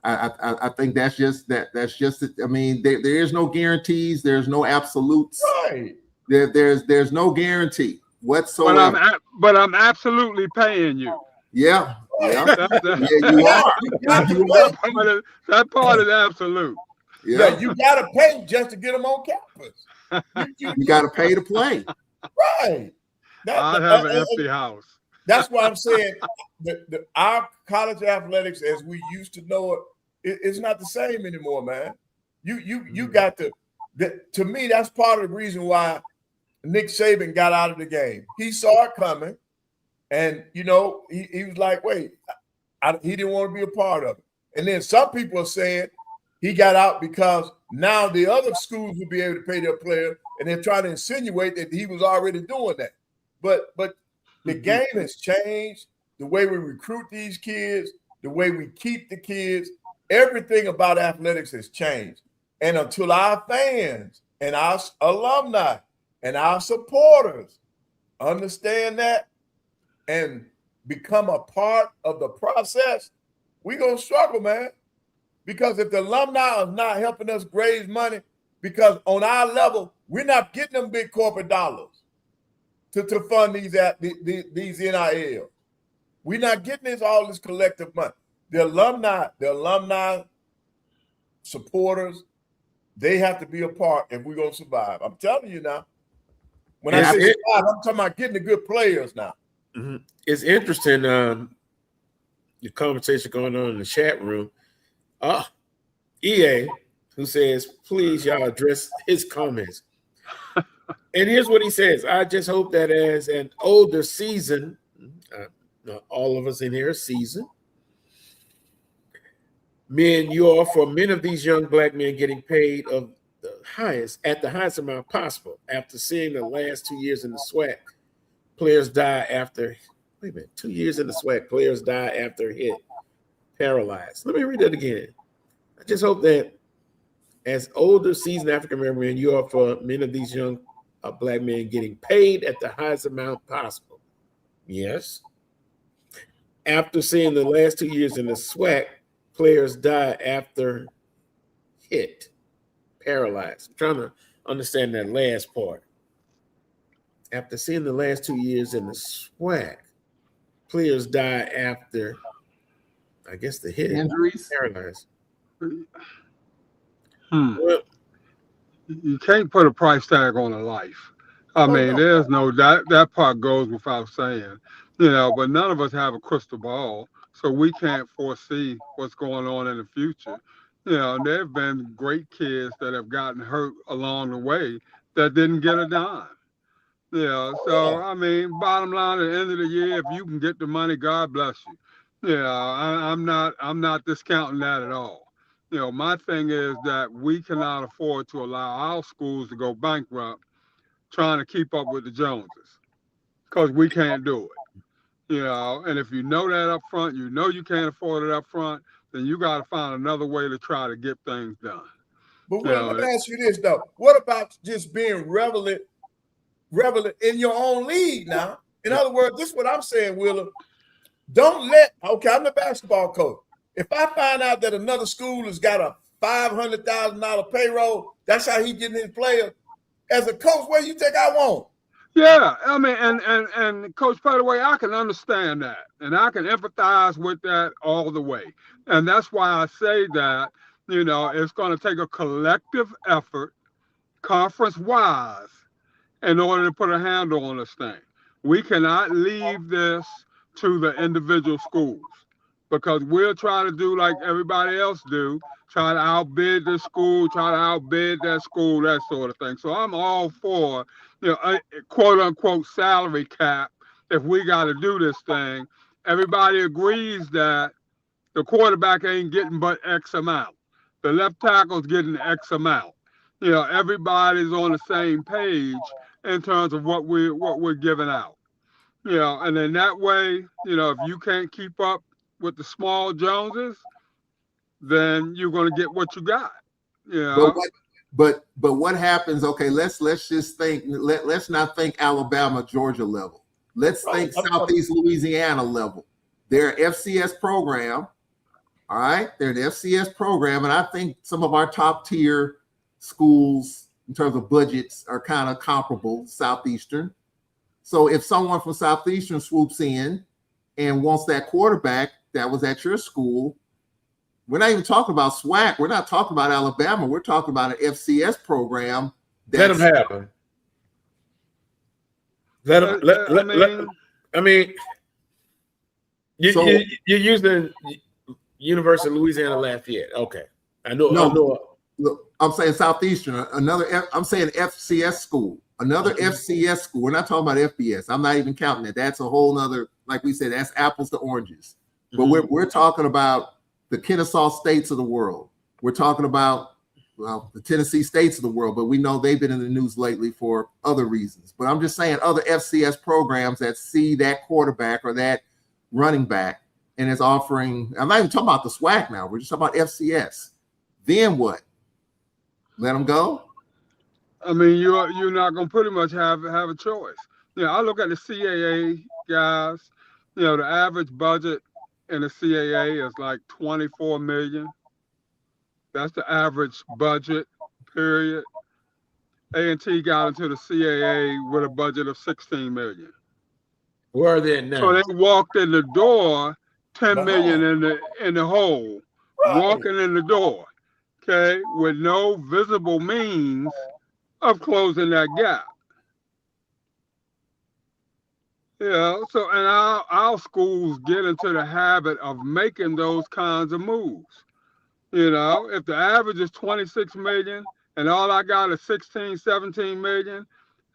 I think that's just I mean, there is no guarantees. There's no absolutes. Right. There's no guarantee whatsoever. But I'm absolutely paying you. Yeah. That You are. You got to You pay. that part is absolute. Yeah, you got to pay just to get them on campus. You got to pay to play. Right. I'd have an empty house. That's why I'm saying our college athletics, as we used to know it's not the same anymore, man. You got to. To me, that's part of the reason why Nick Saban got out of the game. He saw it coming, and he was like, "Wait," he didn't want to be a part of it. And then some people are saying he got out because now the other schools will be able to pay their players, and they're trying to insinuate that he was already doing that. But the game has changed. The way we recruit these kids, the way we keep the kids, everything about athletics has changed. And until our fans and our alumni and our supporters understand that and become a part of the process, we're going to struggle, man. Because if the alumni are not helping us raise money, because on our level, we're not getting them big corporate dollars to fund these NIL. We're not getting all this collective money. The alumni supporters, they have to be a part if we're going to survive. I'm telling you now. When I say survive, I'm talking about getting the good players now. Mm-hmm. It's interesting, the conversation going on in the chat room. EA, who says, please, y'all address his comments. And here's what he says. I just hope that as an older season, all of us in here are seasoned, for many of these young black men getting paid at the highest amount possible. After seeing the last 2 years in the SWAC, players die after, 2 years in the SWAC, players die after hit, paralyzed. Let me read that again. I just hope that as older seasoned African-American men, you are for many of these young black men getting paid at the highest amount possible. Yes. After seeing the last 2 years in the SWAC, players die after hit, paralyzed. I'm trying to understand that last part. After seeing the last 2 years in the SWAC, players die after, I guess, the hit, Injuries, paralyzed. Well, you can't put a price tag on a life. I mean, there's no that part goes without saying, but none of us have a crystal ball, so we can't foresee what's going on in the future. There have been great kids that have gotten hurt along the way that didn't get a dime. So I mean, bottom line, at the end of the year, if you can get the money, God bless you. I'm not discounting that at all. My thing is that we cannot afford to allow our schools to go bankrupt trying to keep up with the Joneses, because we can't do it. And if you know that up front, you can't afford it up front, then you got to find another way to try to get things done. But let me ask you this, though. What about just being relevant in your own league now? In other words, this is what I'm saying, Willa. I'm the basketball coach. If I find out that another school has got a $500,000 payroll, that's how he getting his players. As a coach, what do you think I want? Yeah, I mean, and Coach Pettaway, I can understand that, and I can empathize with that all the way. And that's why I say that, it's going to take a collective effort, conference-wise, in order to put a handle on this thing. We cannot leave this to the individual schools, because we'll try to do like everybody else do, try to outbid this school, try to outbid that school, that sort of thing. So I'm all for, a quote unquote salary cap. If we got to do this thing, everybody agrees that the quarterback ain't getting but X amount. The left tackle's getting X amount. Everybody's on the same page in terms of what we're giving out. And then that way, if you can't keep up with the small Joneses, then you're going to get what you got. But what happens? Okay, let's just think. Let's not think Alabama, Georgia level. Let's think Southeast Louisiana level. They're an FCS program. All right, they're an FCS program, and I think some of our top tier schools in terms of budgets are kind of comparable, Southeastern. So if someone from Southeastern swoops in and wants that quarterback that was at your school. We're not even talking about SWAC. We're not talking about Alabama. We're talking about an FCS program. Let them happen. Let them. I mean, you're using University of Louisiana Lafayette. Okay, I know. Look, I'm saying Southeastern. I'm saying FCS school. Another FCS school. We're not talking about FBS. I'm not even counting that. That's a whole nother. Like we said, that's apples to oranges. But we're talking about the Kennesaw States of the world. We're talking about the Tennessee States of the world, but we know they've been in the news lately for other reasons. But I'm just saying other FCS programs that see that quarterback or that running back and is offering, I'm not even talking about the SWAC now. We're just talking about FCS. Then what? Let them go? I mean, you're not going to pretty much have a choice. I look at the CAA guys. The average budget in the CAA is like $24 million. That's the average budget, period. A&T got into the CAA with a budget of $16 million. Where are they now? So they walked in the door, $10 million in the hole, walking in the door, okay, with no visible means of closing that gap. So and our schools get into the habit of making those kinds of moves. If the average is 26 million and all I got is 16, 17 million,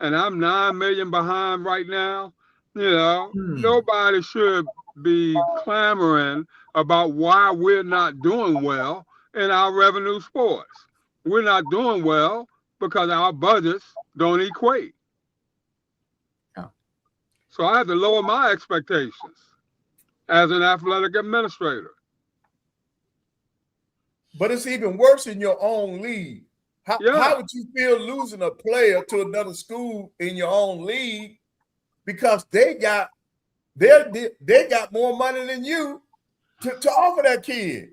and I'm 9 million behind right now, nobody should be clamoring about why we're not doing well in our revenue sports. We're not doing well because our budgets don't equate. So I have to lower my expectations as an athletic administrator. But it's even worse in your own league. How would you feel losing a player to another school in your own league because they got more money than you to offer that kid?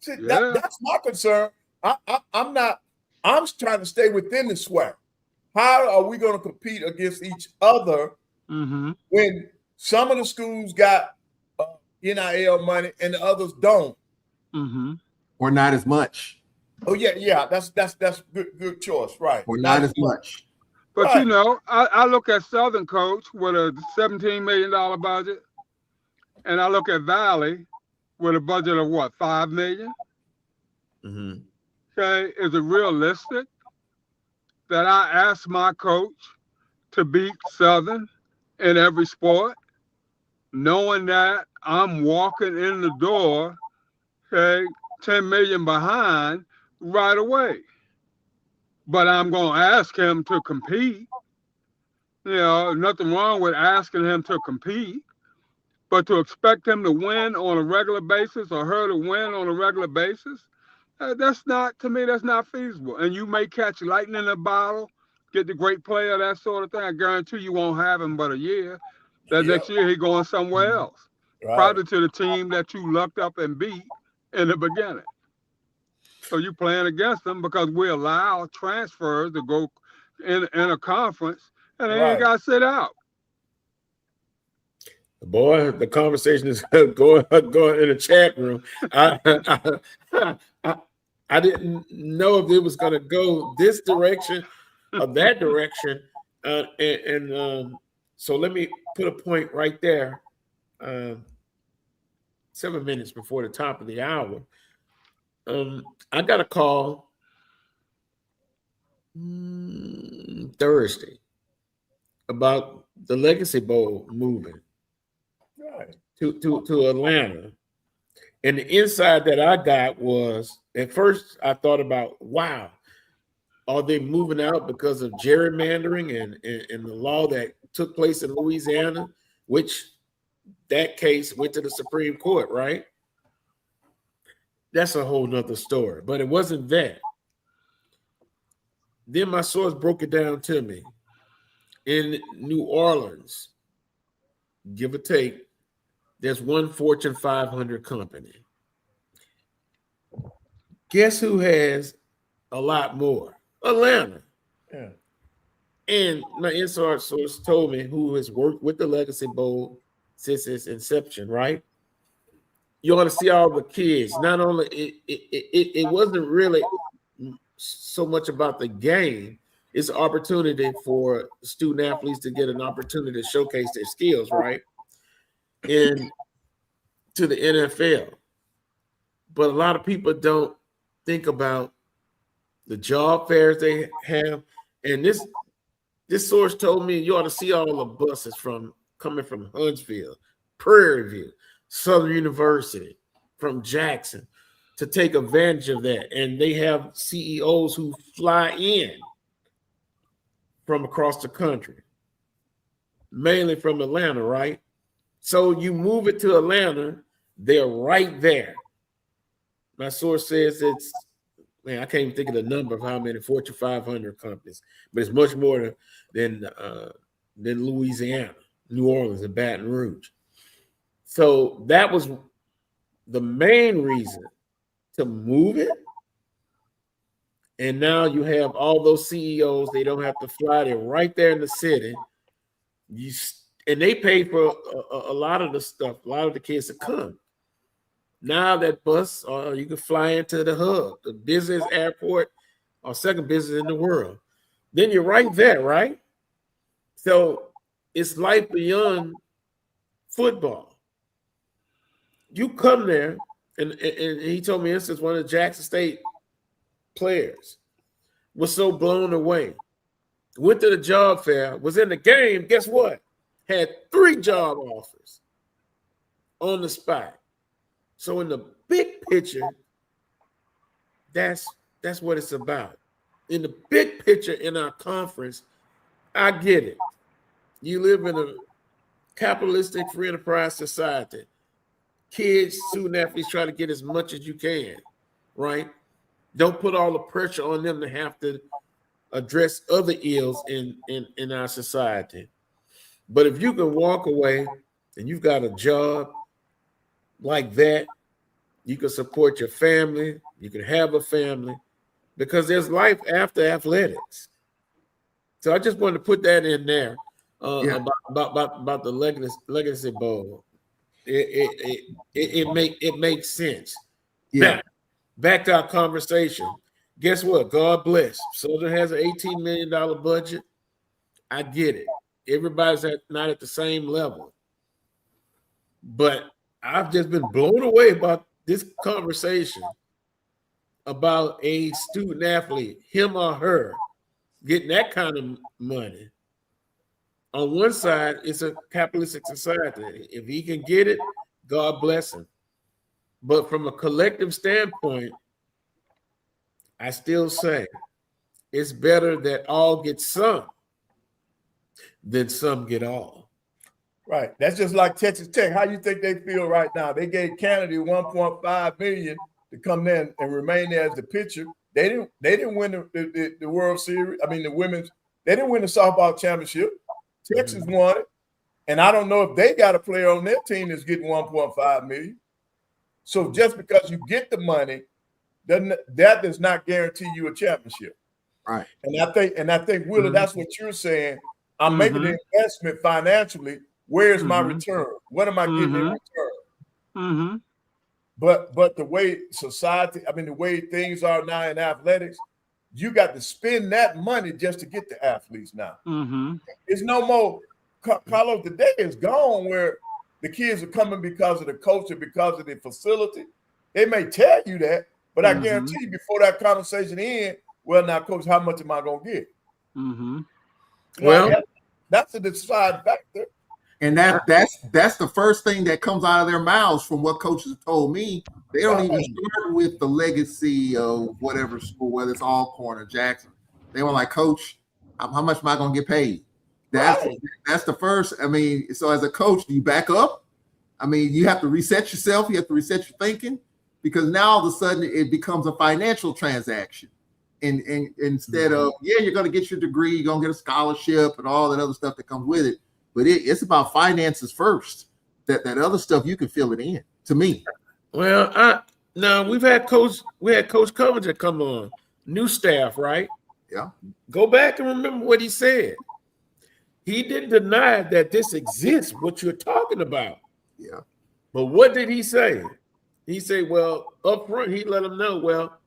See, that's my concern. I'm trying to stay within the SWAC. How are we going to compete against each other when some of the schools got NIL money and the others don't? Or not as much. Oh yeah, that's good choice, right? Or not as much. But I look at Southern Coach with a $17 million budget, and I look at Valley with a budget of what, $5 million? Okay, is it realistic that I ask my coach to beat Southern in every sport, knowing that I'm walking in the door, okay, 10 million behind right away? But I'm going to ask him to compete. Nothing wrong with asking him to compete, but to expect him to win on a regular basis or her to win on a regular basis, that's not feasible. And you may catch lightning in a bottle, get the great player, that sort of thing. I guarantee you won't have him but a year. That next year he's going somewhere else, probably to the team that you lucked up and beat in the beginning. So you're playing against them because we allow transfers to go in a conference, and they ain't got to sit out. Boy, the conversation is going in the chat room. I didn't know if it was going to go this direction or that direction, so let me put a point right there. 7 minutes before the top of the hour, I got a call Thursday about the Legacy Bowl moving to Atlanta. And the insight that I got was, at first I thought about, wow, are they moving out because of gerrymandering and the law that took place in Louisiana, which that case went to the Supreme Court, right? That's a whole nother story, but it wasn't that. Then my source broke it down to me. In New Orleans, give or take, there's one Fortune 500 company. Guess who has a lot more? Atlanta. Yeah. And my inside source told me, who has worked with the Legacy Bowl since its inception, right? You want to see all the kids. Not only it wasn't really so much about the game. It's an opportunity for student athletes to get an opportunity to showcase their skills, right? And to the NFL. But a lot of people don't think about the job fairs they have. And this source told me you ought to see all the buses coming from Huntsville, Prairie View, Southern University, from Jackson, to take advantage of that. And they have CEOs who fly in from across the country, mainly from Atlanta, right? So you move it to Atlanta, they're right there. My source says it's, man, I can't even think of the number of how many Fortune 500 companies, but it's much more than Louisiana, New Orleans, and Baton Rouge. So that was the main reason to move it. And now you have all those CEOs. They don't have to fly. They're right there in the city. And they pay for a lot of the stuff, a lot of the kids to come. Now that bus, you can fly into the hub, the busiest airport or second busiest in the world. Then you're right there, right? So it's life beyond football. You come there, and he told me, instance, one of the Jackson State players was so blown away. Went to the job fair, was in the game, guess what? Had 3 job offers on the spot. So in the big picture, that's what it's about. In the big picture in our conference, I get it. You live in a capitalistic free enterprise society. Kids, student athletes try to get as much as you can, right? Don't put all the pressure on them to have to address other ills in our society. But if you can walk away and you've got a job like that, you can support your family, you can have a family, because there's life after athletics. So I just wanted to put that in there about the Legacy Bowl. It makes sense. Yeah. Back to our conversation. Guess what? God bless. Southern has an $18 million budget. I get it. Everybody's not at the same level. But I've just been blown away about this conversation about a student athlete, him or her, getting that kind of money. On one side, it's a capitalistic society. If he can get it, God bless him. But from a collective standpoint, I still say it's better that all get some than some get all. Right. That's just like Texas Tech. How you think they feel right now? They gave Kennedy $1.5 million to come in and remain there as the pitcher. They didn't win the World Series. I mean, the women's. They didn't win the softball championship. Texas won it, and I don't know if they got a player on their team that's getting $1.5 million. So just because you get the money, that does not guarantee you a championship. Right. And I think Willa, that's what you're saying. I'm making an investment financially. Where's my return? What am I getting in return? But the way society, I mean, the way things are now in athletics, you got to spend that money just to get the athletes now. It's no more. Carlos, the day is gone where the kids are coming because of the coach or because of the facility. They may tell you that, but I guarantee you before that conversation ends, well, now, coach, how much am I going to get? Well, that's a deciding factor. And that's the first thing that comes out of their mouths from what coaches told me. They don't even start with the legacy of whatever school, whether it's Alcorn or Jackson. They were like, Coach, how much am I going to get paid? That's the first. I mean, so as a coach, do you back up? I mean, you have to reset yourself. You have to reset your thinking, because now all of a sudden it becomes a financial transaction. And instead of, you're going to get your degree, you're going to get a scholarship and all that other stuff that comes with it. But it's about finances first. That other stuff, you can fill it in, to me. Well, we had Coach Covington come on, new staff, right? Yeah. Go back and remember what he said. He didn't deny that this exists, what you're talking about. Yeah. But what did he say? He said, well, up front, he let them know, well,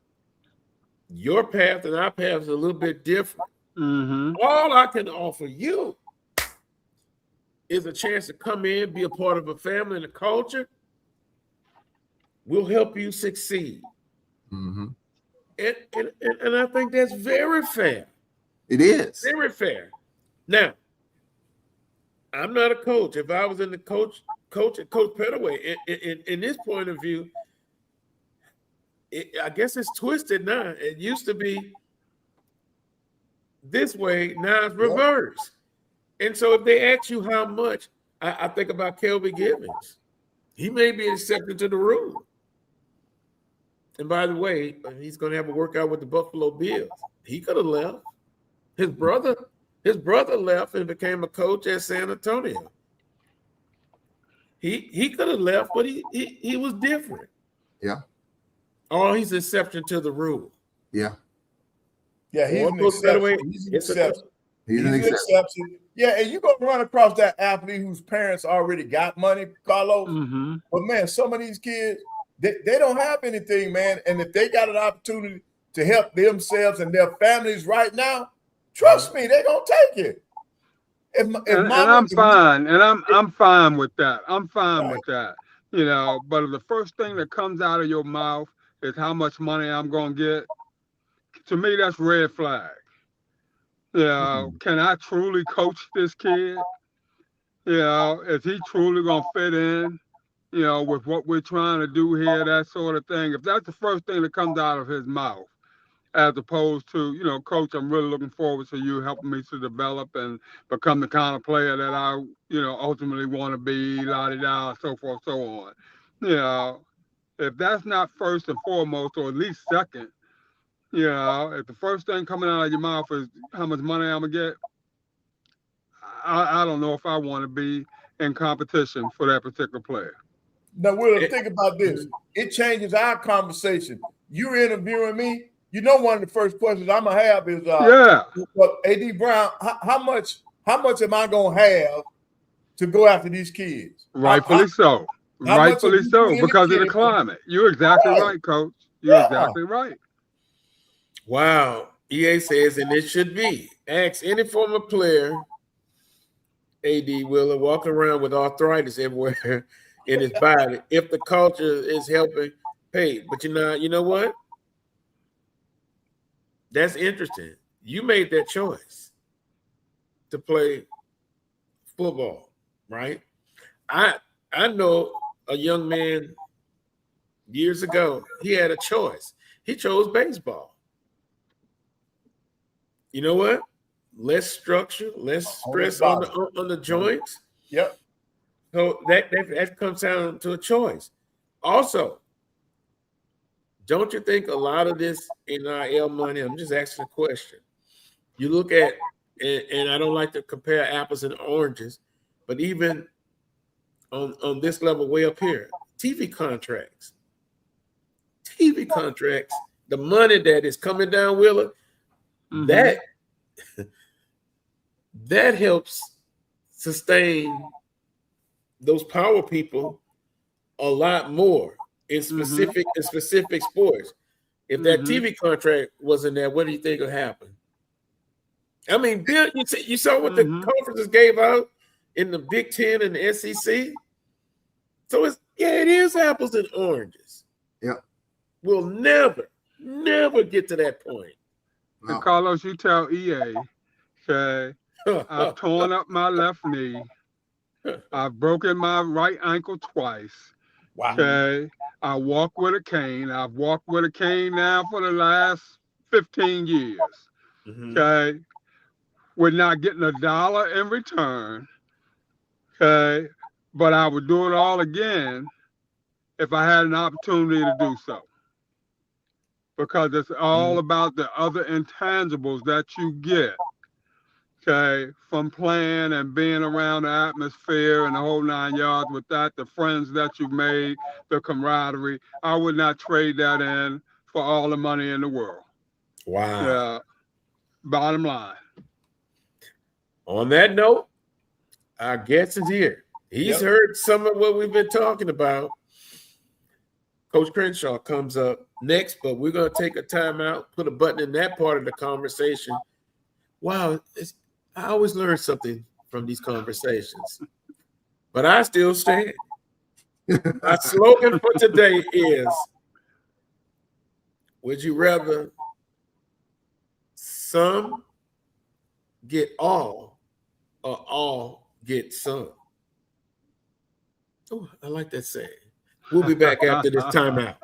your path and our path is a little bit different. Mm-hmm. All I can offer you is a chance to come in, be a part of a family and a culture. We'll help you succeed. Mm-hmm. And I think that's very fair. It is. Very fair. Now, I'm not a coach. If I was in the coach at Coach Pettaway, in this point of view, I guess it's twisted now. It used to be this way, now it's reversed. And so if they ask you how much, I think about Kelby Givens. He may be accepted to the rule. And by the way, he's going to have a workout with the Buffalo Bills. He could have left. His brother left and became a coach at San Antonio. He could have left, but he was different. Yeah. Oh, he's an exception to the rule. Yeah. Yeah, he's an exception. He's an exception. He's an exception. Yeah, and you're going to run across that athlete whose parents already got money, Carlos. Mm-hmm. But, man, some of these kids, they don't have anything, man. And if they got an opportunity to help themselves and their families right now, trust me, they're going to take it. And I'm fine. And I'm fine with that. I'm fine with that. You know, but if the first thing that comes out of your mouth is how much money I'm going to get, to me, that's red flag. You know, can I truly coach this kid? You know, is he truly going to fit in, you know, with what we're trying to do here, that sort of thing? If that's the first thing that comes out of his mouth, as opposed to, you know, coach, I'm really looking forward to you helping me to develop and become the kind of player that I, you know, ultimately want to be, la-di-da, so forth, so on. You know, if that's not first and foremost, or at least second, you know, if the first thing coming out of your mouth is how much money I'm going to get, I don't know if I want to be in competition for that particular player. Now, Will, think about this. It changes our conversation. You're interviewing me. You know, one of the first questions I'm going to have is, AD Brown, how much am I going to have to go after these kids? Rightfully so. Rightfully so, because of the climate. You're exactly right, Coach. You're exactly right. Wow. EA says, and it should be. Ask any former player, AD Willer, walking around with arthritis everywhere in his body, if the culture is helping pay. But you know what? That's interesting. You made that choice to play football, right? I know a young man years ago, he had a choice. He chose baseball. You know what? Less structure, less stress on the joints. Yep. So that comes down to a choice. Also, don't you think a lot of this NIL money, I'm just asking a question. You look at, and I don't like to compare apples and oranges, but even on this level way up here, TV contracts, the money that is coming down, Willa, that helps sustain those power people a lot more in specific sports. If that TV contract wasn't there, what do you think would happen? I mean, Bill, you saw what the conferences gave out in the Big Ten and the SEC. So it is apples and oranges. Yeah, we'll never get to that point. No. Carlos, you tell EA, okay, I've torn up my left knee. I've broken my right ankle twice. Wow. Okay. I walk with a cane. I've walked with a cane now for the last 15 years. Okay. We're not getting $1 in return. Okay. But I would do it all again if I had an opportunity to do so. Because it's all about the other intangibles that you get, okay, from playing and being around the atmosphere and the whole 9 yards with that, the friends that you made, the camaraderie. I would not trade that in for all the money in the world. Wow. Bottom line. On that note, our guest is here. He's heard some of what we've been talking about. Coach Crenshaw comes up next, but we're going to take a timeout, put a button in that part of the conversation. Wow, I always learn something from these conversations, but I still stand. My slogan for today is, would you rather some get all or all get some? Oh, I like that saying. We'll be back after this timeout.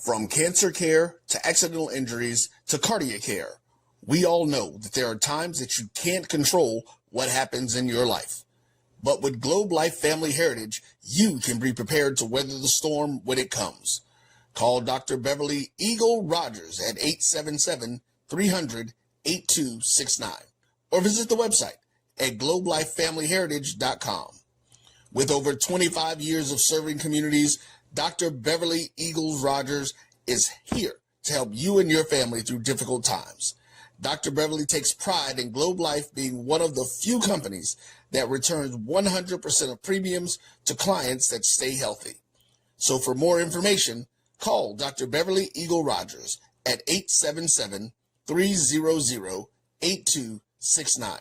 From cancer care to accidental injuries to cardiac care, we all know that there are times that you can't control what happens in your life. But with Globe Life Family Heritage, you can be prepared to weather the storm when it comes. Call Dr. Beverly Eagle Rogers at 877-300-8269 or visit the website at globelifefamilyheritage.com. With over 25 years of serving communities, Dr. Beverly Eagles Rogers is here to help you and your family through difficult times. Dr. Beverly takes pride in Globe Life being one of the few companies that returns 100% of premiums to clients that stay healthy. So for more information, call Dr. Beverly Eagle Rogers at 877-300-8269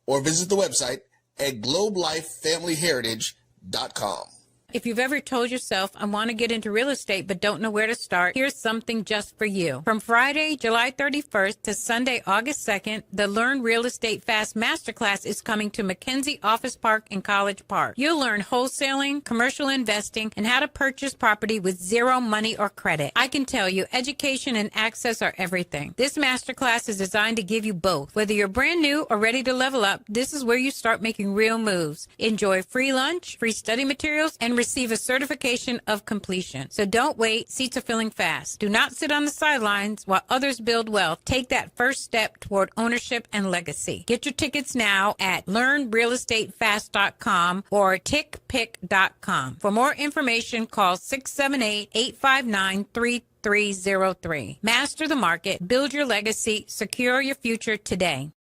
or visit the website at globelifefamilyheritage.com. If you've ever told yourself, I want to get into real estate but don't know where to start, here's something just for you. From Friday, July 31st to Sunday, August 2nd, the Learn Real Estate Fast Masterclass is coming to McKenzie Office Park in College Park. You'll learn wholesaling, commercial investing, and how to purchase property with zero money or credit. I can tell you, education and access are everything. This masterclass is designed to give you both. Whether you're brand new or ready to level up, this is where you start making real moves. Enjoy free lunch, free study materials, and receive a certification of completion. So don't wait. Seats are filling fast. Do not sit on the sidelines while others build wealth. Take that first step toward ownership and legacy. Get your tickets now at learnrealestatefast.com or tickpick.com. For more information, call 678-859-3303. Master the market. Build your legacy. Secure your future today.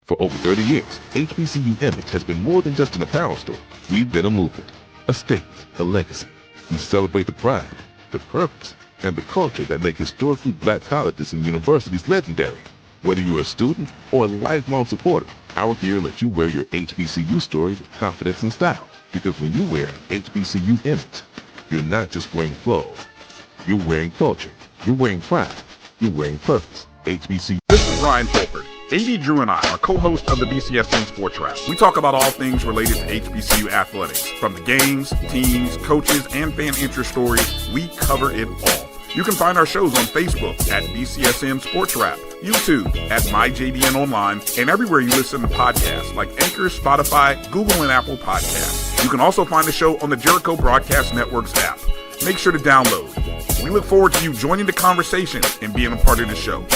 For over 30 years, HBCU Image has been more than just an apparel store. We've been a movement, a state, a legacy. We celebrate the pride, the purpose, and the culture that make historically black colleges and universities legendary. Whether you're a student or a lifelong supporter, our gear lets you wear your HBCU story with confidence and style. Because when you wear HBCU Image, you're not just wearing clothes. You're wearing culture. You're wearing pride. You're wearing purpose. HBCU. This is Ryan Fulford. AD Drew and I are co-hosts of the BCSN Sports Wrap. We talk about all things related to HBCU athletics. From the games, teams, coaches, and fan interest stories, we cover it all. You can find our shows on Facebook at BCSN Sports Wrap, YouTube at MyJBN Online, and everywhere you listen to podcasts like Anchor, Spotify, Google, and Apple Podcasts. You can also find the show on the Jericho Broadcast Network's app. Make sure to download. We look forward to you joining the conversation and being a part of the show.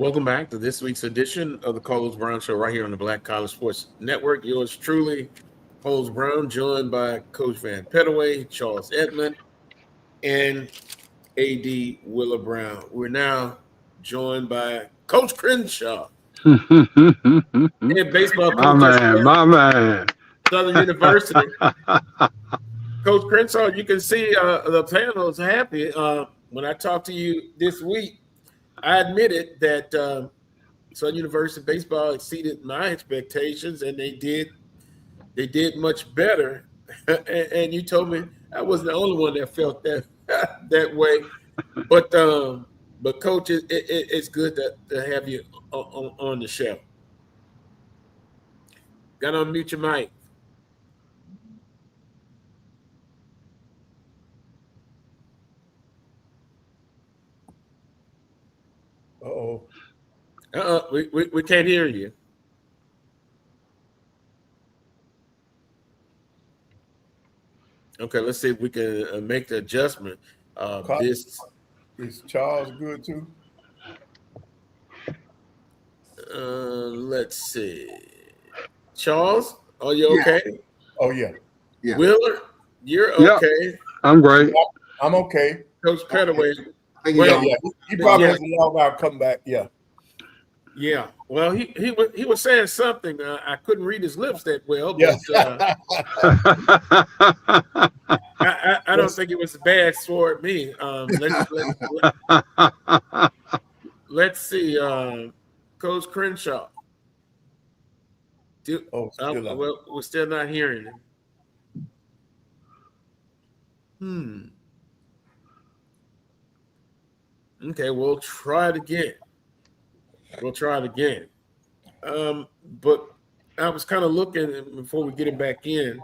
Welcome back to this week's edition of the Carlos Brown Show right here on the Black College Sports Network. Yours truly, Carlos Brown, joined by Coach Van Pettaway, Charles Edmond, and A.D. Willa Brown. We're now joined by Coach Crenshaw. And baseball coach. My man. Southern University. Coach Crenshaw, you can see the panel is happy. When I talked to you this week, I admitted that Southern University baseball exceeded my expectations, and they did much better. and you told me I wasn't the only one that felt that way. But Coach, it's good to have you on the show. Got to unmute your mic. We can't hear you. Okay, let's see if we can make the adjustment. Is Charles good too? Let's see. Charles, are you okay? Oh yeah. Wheeler, you're Yep. okay. I'm great. I'm okay. Coach Pettaway. He probably has a long out come back. Yeah. Yeah. Well, he was saying something. I couldn't read his lips that well, but I don't think it was bad toward me. Let's see. Coach Crenshaw. Well, we're still not hearing him. Okay, we'll try it again. But I was kind of looking before we get him back in.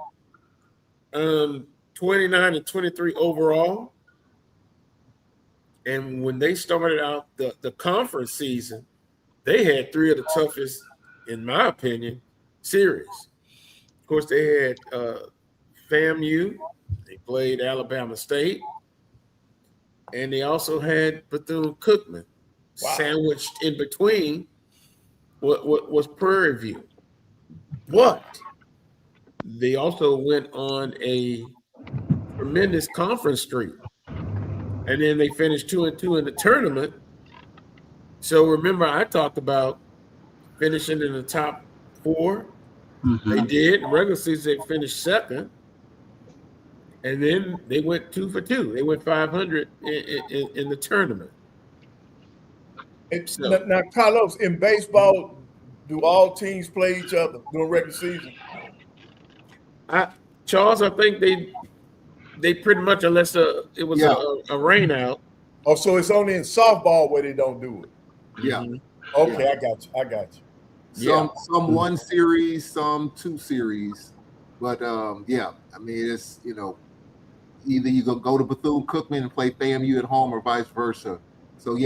29 and 23 overall. And when they started out the conference season, they had three of the toughest, in my opinion, series. Of course, they had FAMU. They played Alabama State. And they also had Bethune-Cookman. Wow. Sandwiched in between what was Prairie View. But they also went on a tremendous conference streak. And then they finished 2-2 in the tournament. So remember, I talked about finishing in the top four. Mm-hmm. They did. In the regular season, they finished second. And then they went 2 for 2. They went 500 in the tournament. Now, Carlos, in baseball, do all teams play each other during regular season? Charles, I think they pretty much, unless it was a rain out. Oh, so it's only in softball where they don't do it. Yeah. Mm-hmm. Okay, yeah. I got you. Some one series, some two series, but I mean, it's either you go to Bethune-Cookman and play FAMU at home, or vice versa. So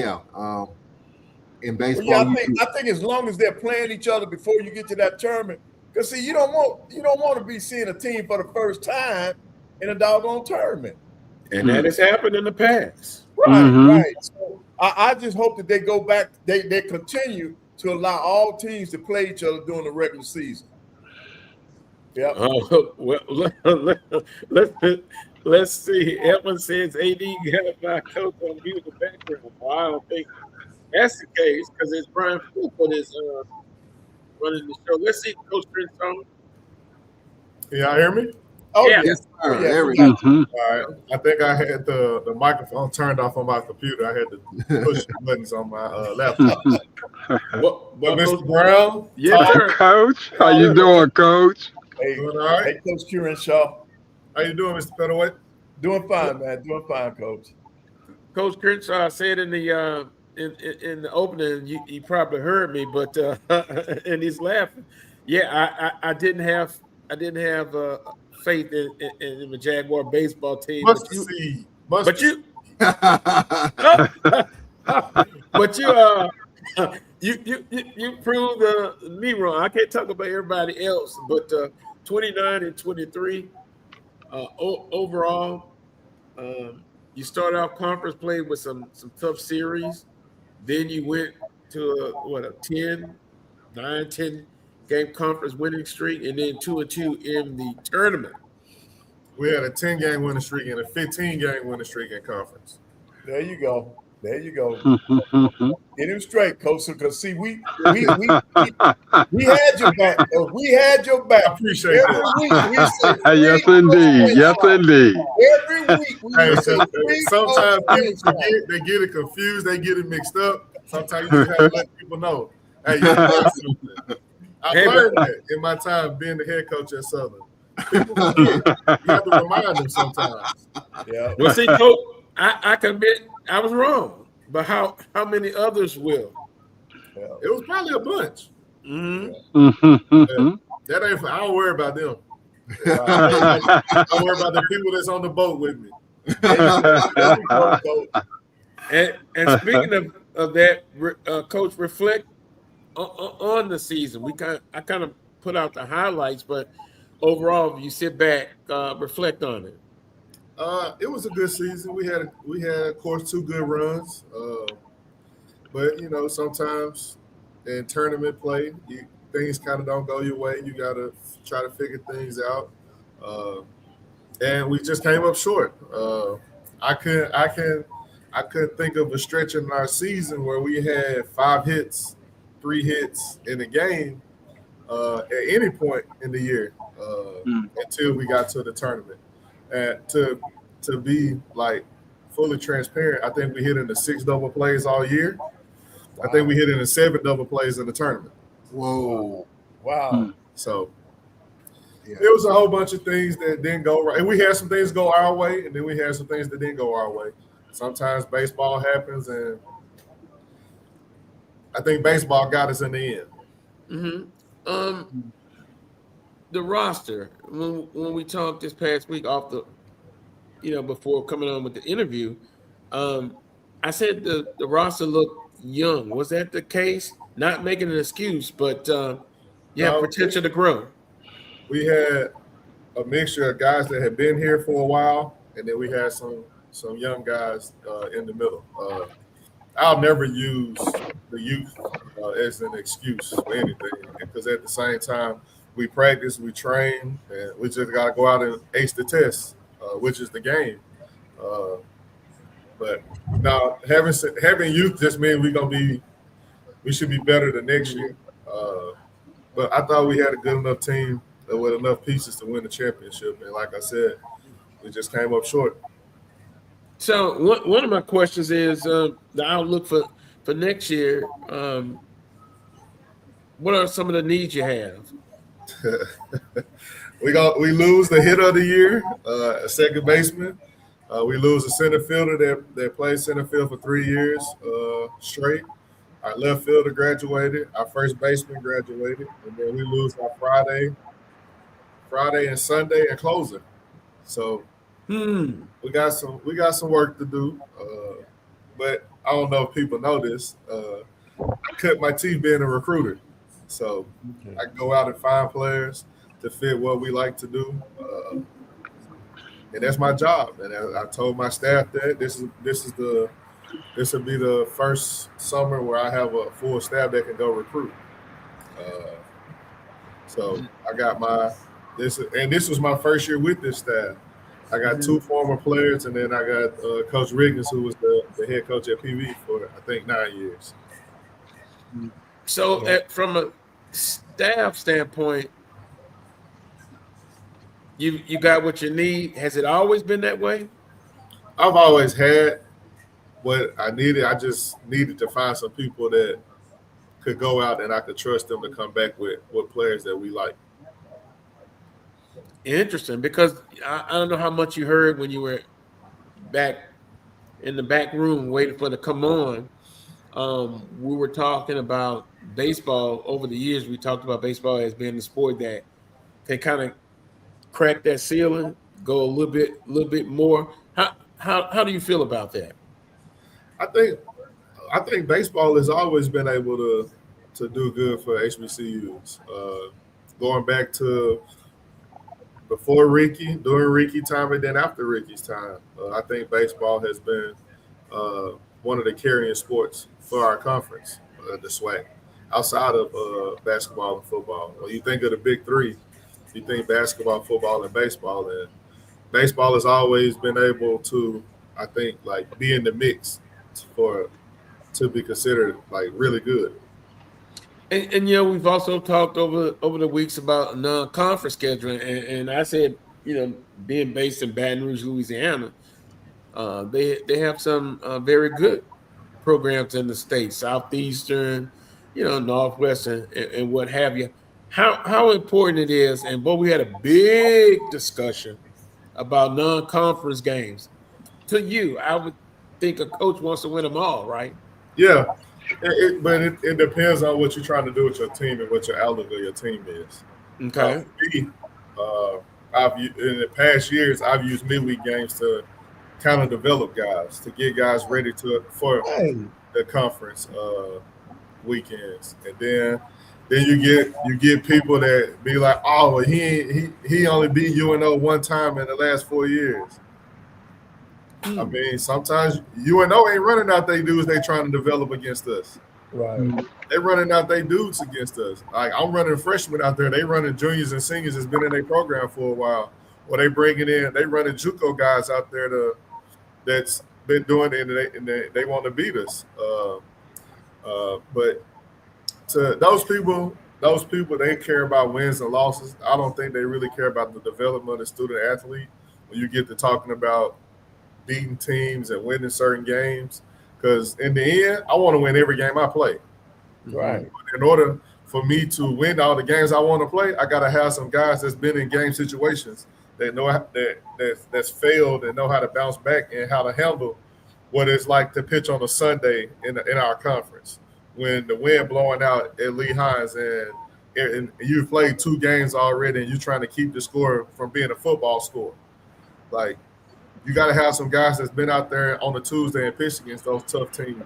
in baseball, I think as long as they're playing each other before you get to that tournament, because see, you don't want to be seeing a team for the first time in a doggone tournament. And that has happened in the past. Right. So I just hope that they go back, they continue to allow all teams to play each other during the regular season. Yeah. Let's see. Edwin says AD got my coach on mute in the background. Well, I don't think that's the case, because it's Brian Fulford is running the show. Let's see, Coach Crenshaw. Can y'all hear me? Oh, yeah. Yes, sir. There we go. All right. I think I had the microphone turned off on my computer. I had to push the buttons on my laptop. But Mr. Brown? Yeah, Coach. How you doing, Coach? Hey, doing all right? Hey, Coach Crenshaw. How you doing, Mr. Pettaway? Doing fine, man. Doing fine, Coach. Coach Crenshaw said in the opening, you probably heard me, but and he's laughing. Yeah, I didn't have faith in the Jaguar baseball team. But you proved me wrong. I can't talk about everybody else, but 29 and 23 overall. You started off conference play with some tough series. Then you went to a 10 game conference winning streak, and then 2-2 in the tournament. We had a 10-game winning streak and a 15-game winning streak in conference. There you go. There you go. Get him straight, Coach. Because see, we had your back. We had your back. I appreciate Every that. week we say Yes, indeed. Yes, indeed. every week we Hey, say sometimes people forget, they get it confused, they get it mixed up. Sometimes you just have to let people know. Hey, I learned that in my time being the head coach at Southern. People forget. You have to remind them sometimes. Yeah. Well, see, Coach, I can admit I was wrong, but how many others will? It was probably a bunch. Mm-hmm. That ain't. I don't worry about them. I worry about the people that's on the boat with me. And speaking of that, Coach, reflect on the season. I kind of put out the highlights, but overall, if you sit back, reflect on it. It was a good season. We had, of course, 2 good runs. But sometimes in tournament play, things kind of don't go your way. You got to try to figure things out. And we just came up short. I couldn't think of a stretch in our season where we had 5 hits, 3 hits in a game at any point in the year until we got to the tournament. And to be like fully transparent, I think we hit in the 6 double plays all year. Wow. I think we hit in the 7 double plays in the tournament. Whoa. Wow. So it was a whole bunch of things that didn't go right. And we had some things go our way, and then we had some things that didn't go our way. Sometimes baseball happens, and I think baseball got us in the end. Mm-hmm. The roster, when we talked this past week off the, before coming on with the interview, I said the roster looked young. Was that the case? Not making an excuse, but potential to grow. We had a mixture of guys that had been here for a while, and then we had some young guys in the middle. I'll never use the youth as an excuse for anything, because at the same time, we practice, we train, and we just got to go out and ace the test, which is the game. But now having youth just means we should be better than next year. But I thought we had a good enough team with enough pieces to win the championship, and like I said, we just came up short. So one of my questions is the outlook for next year. What are some of the needs you have? We lose the hitter of the year, a second baseman. We lose a center fielder that played center field for 3 years straight. Our left fielder graduated. Our first baseman graduated, and then we lose our Friday and Sunday and closer. So we got some work to do. But I don't know if people know this. I cut my teeth being a recruiter. So I go out and find players to fit what we like to do, and that's my job. And I told my staff that this will be the first summer where I have a full staff that can go recruit. So I got this was my first year with this staff. I got 2 former players, and then I got Coach Riggins, who was the head coach at PV for I think 9 years. So from a staff standpoint, you got what you need. Has it always been that way? I've always had what I needed. I just needed to find some people that could go out and I could trust them to come back with players that we like. Interesting, because I don't know how much you heard when you were back in the back room waiting for it to come on. We were talking about baseball over the years. We talked about baseball as being the sport that can kind of crack that ceiling, go a little bit more. How do you feel about that? I think baseball has always been able to do good for HBCUs. Going back to before Ricky, during Ricky time, and then after Ricky's time, I think baseball has been one of the carrying sports for our conference. the SWAC, outside of basketball and football. When you think of the big three, you think basketball, football, and baseball. And baseball has always been able to, I think, like be in the mix to be considered like really good. And we've also talked over the weeks about non-conference scheduling, and I said, being based in Baton Rouge, Louisiana, they have some very good programs in the state, Southeastern, Northwestern, and what have you. How important it is, and boy, we had a big discussion about non-conference games. To you, I would think a coach wants to win them all, right? Yeah, but it depends on what you're trying to do with your team and what your outlook of your team is. Okay. For me, in the past years, I've used midweek games to kind of develop guys, to get guys ready for the conference weekends, and then you get people that be like, oh, he only beat UNO one time in the last 4 years. I mean, sometimes UNO ain't running out they dudes they trying to develop against us. Right. They running out they dudes against us. Like I'm running freshmen out there. They running juniors and seniors that's been in their program for a while. Or they running JUCO guys out there that's been doing it and they want to beat us. But to those people, they care about wins and losses. I don't think they really care about the development of the student athlete when you get to talking about beating teams and winning certain games. Because in the end, I want to win every game I play. Right. But in order for me to win all the games I want to play, I got to have some guys that's been in game situations that know that's failed and know how to bounce back and how to handle what it's like to pitch on a Sunday in our conference when the wind blowing out at Lee Hines and you've played 2 games already and you're trying to keep the score from being a football score. Like, you got to have some guys that's been out there on a Tuesday and pitched against those tough teams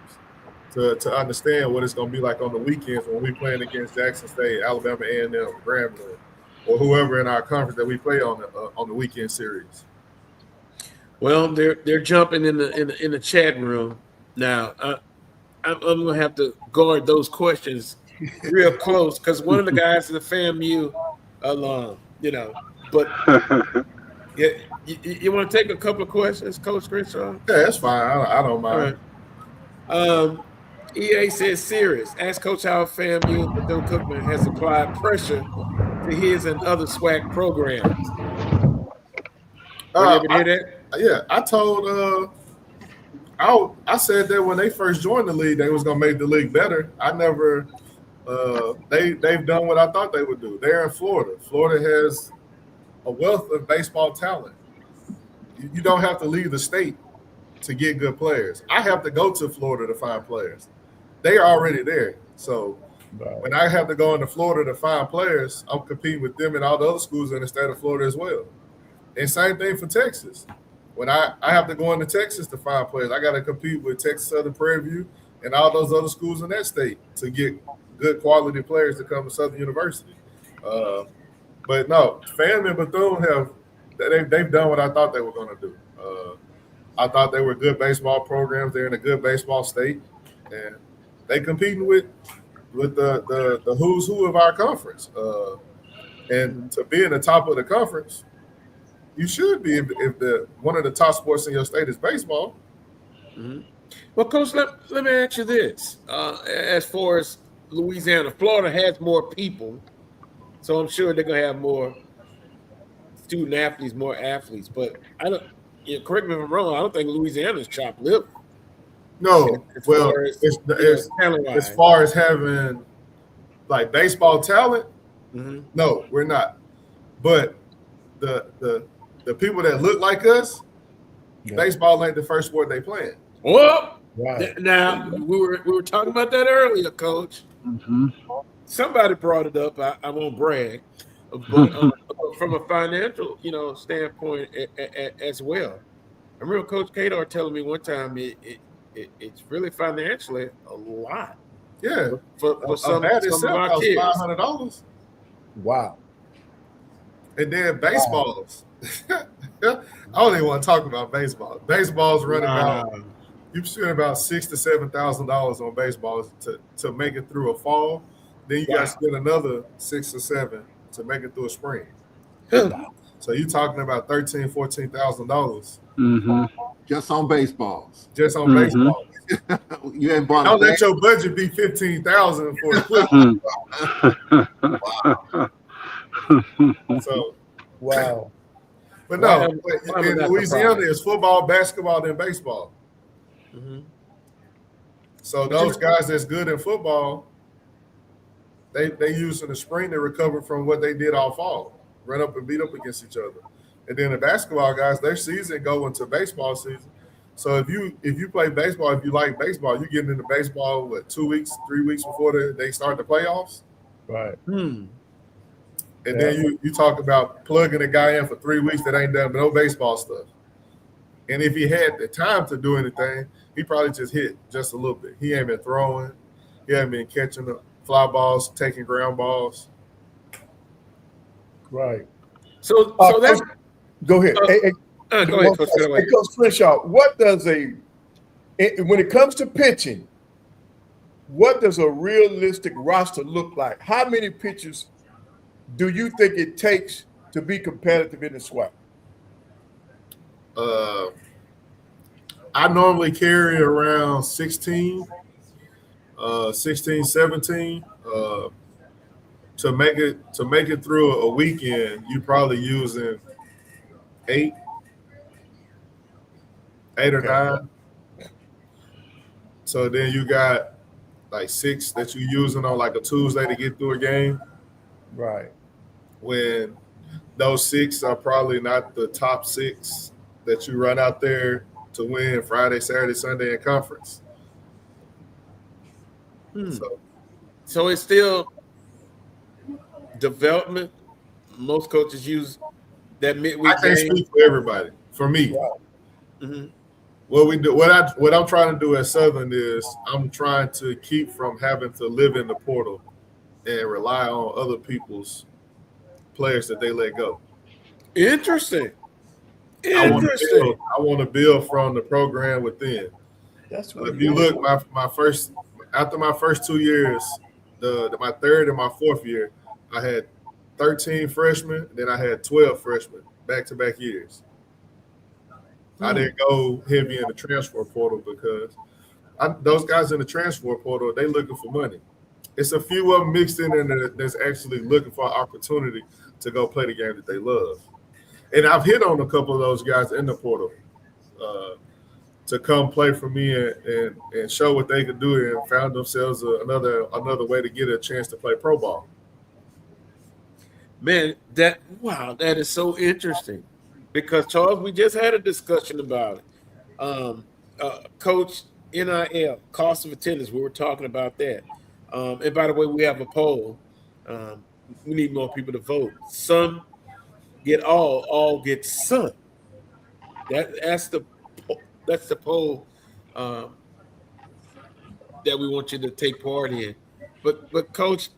to understand what it's going to be like on the weekends when we playing against Jackson State, Alabama A&M, Grambling, or whoever in our conference that we play on the weekend series. Well, they're jumping in the chat room now. I'm gonna have to guard those questions real close because one of the guys is a FAMU alum, But yeah, you want to take a couple of questions, Coach Crenshaw? Yeah, that's fine. I don't mind. All right. EA says, serious. Ask Coach how FAMU and Bill Cookman has applied pressure to his and other SWAC programs. Hear that? Yeah, I told I said that when they first joined the league, they was gonna make the league better. I never they've done what I thought they would do. They're in Florida. Florida has a wealth of baseball talent. You don't have to leave the state to get good players. I have to go to Florida to find players. They are already there. So when I have to go into Florida to find players, I'm competing with them and all the other schools in the state of Florida as well. And same thing for Texas. When I have to go into Texas to find players, I got to compete with Texas Southern Prairie View and all those other schools in that state to get good quality players to come to Southern University. But no, FAM and Bethune they've done what I thought they were going to do. I thought they were good baseball programs. They're in a good baseball state, and they competing with the who's who of our conference. And to be in the top of the conference, you should be if the one of the top sports in your state is baseball. Mm-hmm. Well, Coach, let me ask you this: as far as Louisiana, Florida has more people, so I'm sure they're gonna have more student athletes, more athletes. But I don't. Correct me if I'm wrong. I don't think Louisiana's chopped liver. No, as far as having like baseball talent, no, we're not. But the people that look like us, baseball ain't the first sport they playing. Well, now we were talking about that earlier, Coach. Mm-hmm. Somebody brought it up. I won't brag, but from a financial, standpoint as well. I remember Coach Kadar telling me one time it's really financially a lot. Yeah, for some of our kids. $500. Wow. And then baseballs. I don't even want to talk about baseball. Baseball's running about You spend about $6,000 to $7,000 on baseball to make it through a fall. Then you got to spend another 6 or 7 to make it through a spring. So you're talking about $13,000-$14,000 Mm-hmm. Just on baseballs. just on Mhm. baseball. You ain't brought Don't a let your budget be $15,000 for equipment. So, Wow. but Why no, am I in not Louisiana, surprised? it's football, basketball, then baseball. Mhm. So But those guys that's good in football, they use in the spring to recover from what they did all fall, run up and beat up against each other. And then the basketball guys, their season go into baseball season. So if you play baseball, if you like baseball, you get into baseball 2 weeks, 3 weeks before they start the playoffs. Right. Hmm. And then you talk about plugging a guy in for 3 weeks that ain't done no baseball stuff. And if he had the time to do anything, he probably just hit just a little bit. He ain't been throwing. He ain't been catching the fly balls, taking ground balls. Right. So that's Go ahead. go ahead, Coach. Hey, Coach Crenshaw, what does when it comes to pitching, what does a realistic roster look like? How many pitchers do you think it takes to be competitive in the SWAC? I normally carry around 16, 17. To make it through a weekend, you probably using 8 or 9. So then you got like 6 that you're using on like a Tuesday to get through a game. Right. When those 6 are probably not the top 6 that you run out there to win Friday, Saturday, Sunday in conference. So it's still development. Most coaches use that midweek I can't game. speak for everybody. For me, Mm-hmm. what we do, what I'm trying to do at Southern is I'm trying to keep from having to live in the portal and rely on other people's players that they let go. Interesting. I want to build from the program within. That's what If you look, after my first 2 years, my third and my fourth year, I had 13 freshmen, then I had 12 freshmen back-to-back years. I didn't go heavy in the transfer portal because those guys in the transfer portal, they looking for money. It's a few of them mixed in there that's actually looking for an opportunity to go play the game that they love. And I've hit on a couple of those guys in the portal to come play for me and show what they could do, and found themselves another way to get a chance to play pro ball. Man, that is so interesting, because Charles, we just had a discussion about it. Coach, NIL, cost of attendance, we were talking about that. And by the way, we have a poll. We need more people to vote. Some get all get some. That's the poll that we want you to take part in. But Coach,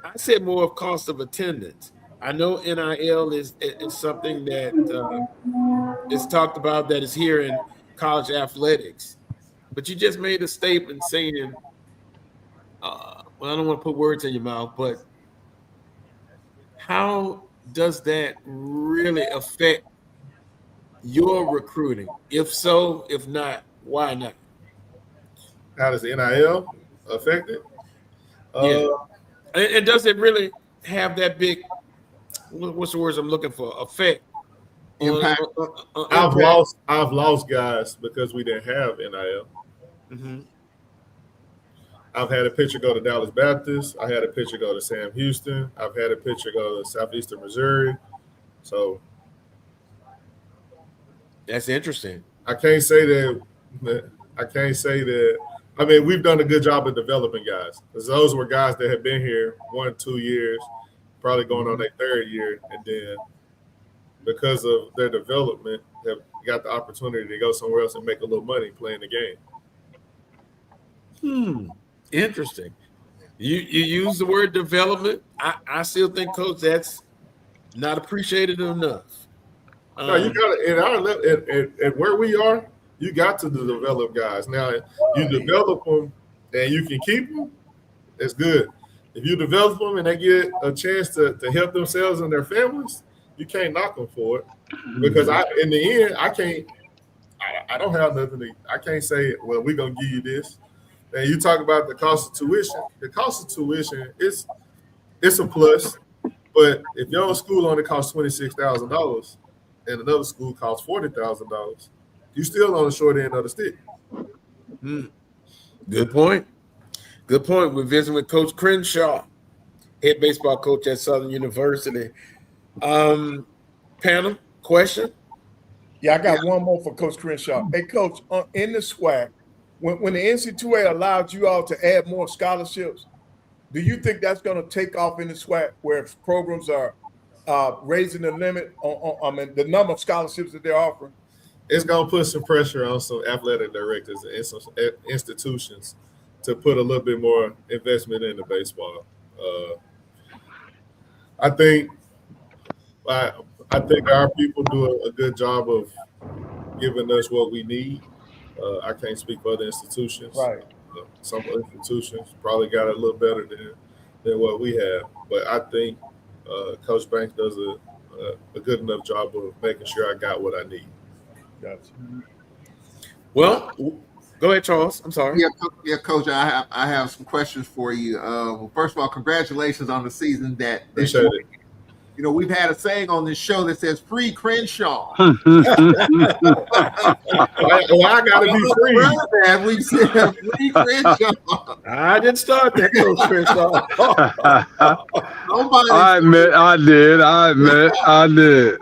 I said more of cost of attendance. I know NIL is something that is talked about, that is here in college athletics. But you just made a statement saying, well, I don't want to put words in your mouth, but how does that really affect your recruiting? If so, if not, why not? How does the NIL affect it? Yeah. And does it really have that big, what's the words I'm looking for, effect? Impact. I've lost guys because we didn't have NIL. Mm-hmm. I've had a pitcher go to Dallas Baptist. I had a pitcher go to Sam Houston. I've had a pitcher go to Southeastern Missouri. So that's interesting. I can't say that. I mean, we've done a good job of developing guys, because those were guys that have been here 1, 2 years, probably going on their third year, and then because of their development, have got the opportunity to go somewhere else and make a little money playing the game. Interesting. You use the word development. I still think, Coach, that's not appreciated enough. No, you got to, at where we are, You got to develop guys. Now, you develop them and you can keep them, it's good. If you develop them and they get a chance to help themselves and their families, you can't knock them for it. Because in the end, I don't have nothing I can't say, well, we're going to give you this. And you talk about the cost of tuition. The cost of tuition, it's a plus. But if your own school only costs $26,000 and another school costs $40,000, you still on the short end of the stick. Good point. Good point. We're visiting with Coach Crenshaw, head baseball coach at Southern University. Panel, question? Yeah, I got one more for Coach Crenshaw. Hey, Coach, in the SWAC, when the NC2A allowed you all to add more scholarships, do you think that's going to take off in the SWAC where programs are raising the limit on the number of scholarships that they're offering? It's going to put some pressure on some athletic directors and some institutions to put a little bit more investment into baseball. I think our people do a good job of giving us what we need. I can't speak for other institutions. Right. Some institutions probably got it a little better than what we have. But I think Coach Banks does a good enough job of making sure I got what I need. Gotcha. Well, go ahead, Charles. I'm sorry. Yeah, Coach. I have some questions for you. Well, first of all, congratulations on the season that Appreciate it. You know, we've had a saying on this show that says "Free Crenshaw." Well, I got to be free. We've said "Free Crenshaw." I didn't start that, Coach Crenshaw. I admit I did.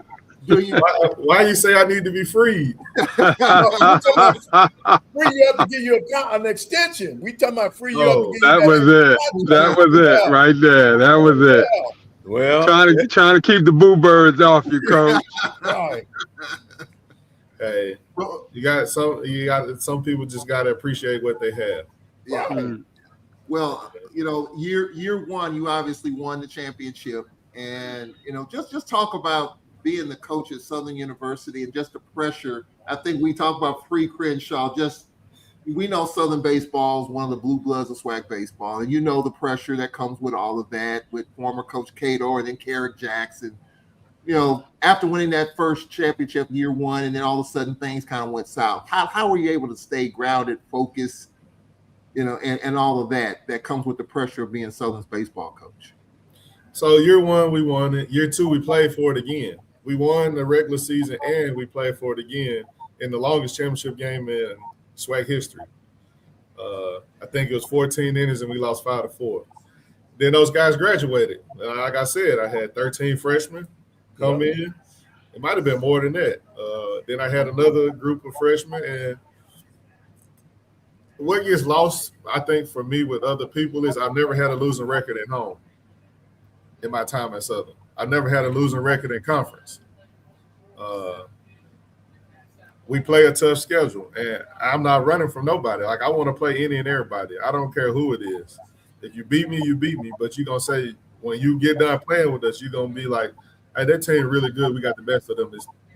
Why you say I need to be freed? Free, you have to give you an extension. We talking about free. You have to give That was it. That was it right there. That was it. Well, trying to keep the boo birds off you, Coach. Right. Hey, you got some people just got to appreciate what they have. Yeah. Mm. Well, you know, year one, you obviously won the championship, and you know, just talk about being the coach at Southern University and just the pressure. I think we talk about Free Crenshaw. We know Southern baseball is one of the blue bloods of SWAC baseball, and you know the pressure that comes with all of that with former Coach Cato and then Carrick Jackson. You know, after winning that first championship year one, and then all of a sudden things kind of went south. How were you able to stay grounded, focused, you know, and all of that comes with the pressure of being Southern's baseball coach? So year one, we won it. Year two, we played for it again. We won the regular season and we played for it again in the longest championship game in SWAC history. I think it was 14 innings and we lost 5-4. Then those guys graduated. Like I said, I had 13 freshmen come in. It might have been more than that. Then I had another group of freshmen. And what gets lost, I think, for me with other people is I've never had a losing record at home in my time at Southern. I never had a losing record in conference. We play a tough schedule, and I'm not running from nobody. Like, I want to play any and everybody. I don't care who it is. If you beat me, you beat me. But you're going to say, when you get done playing with us, you're going to be like, hey, that team really good. We got the best of them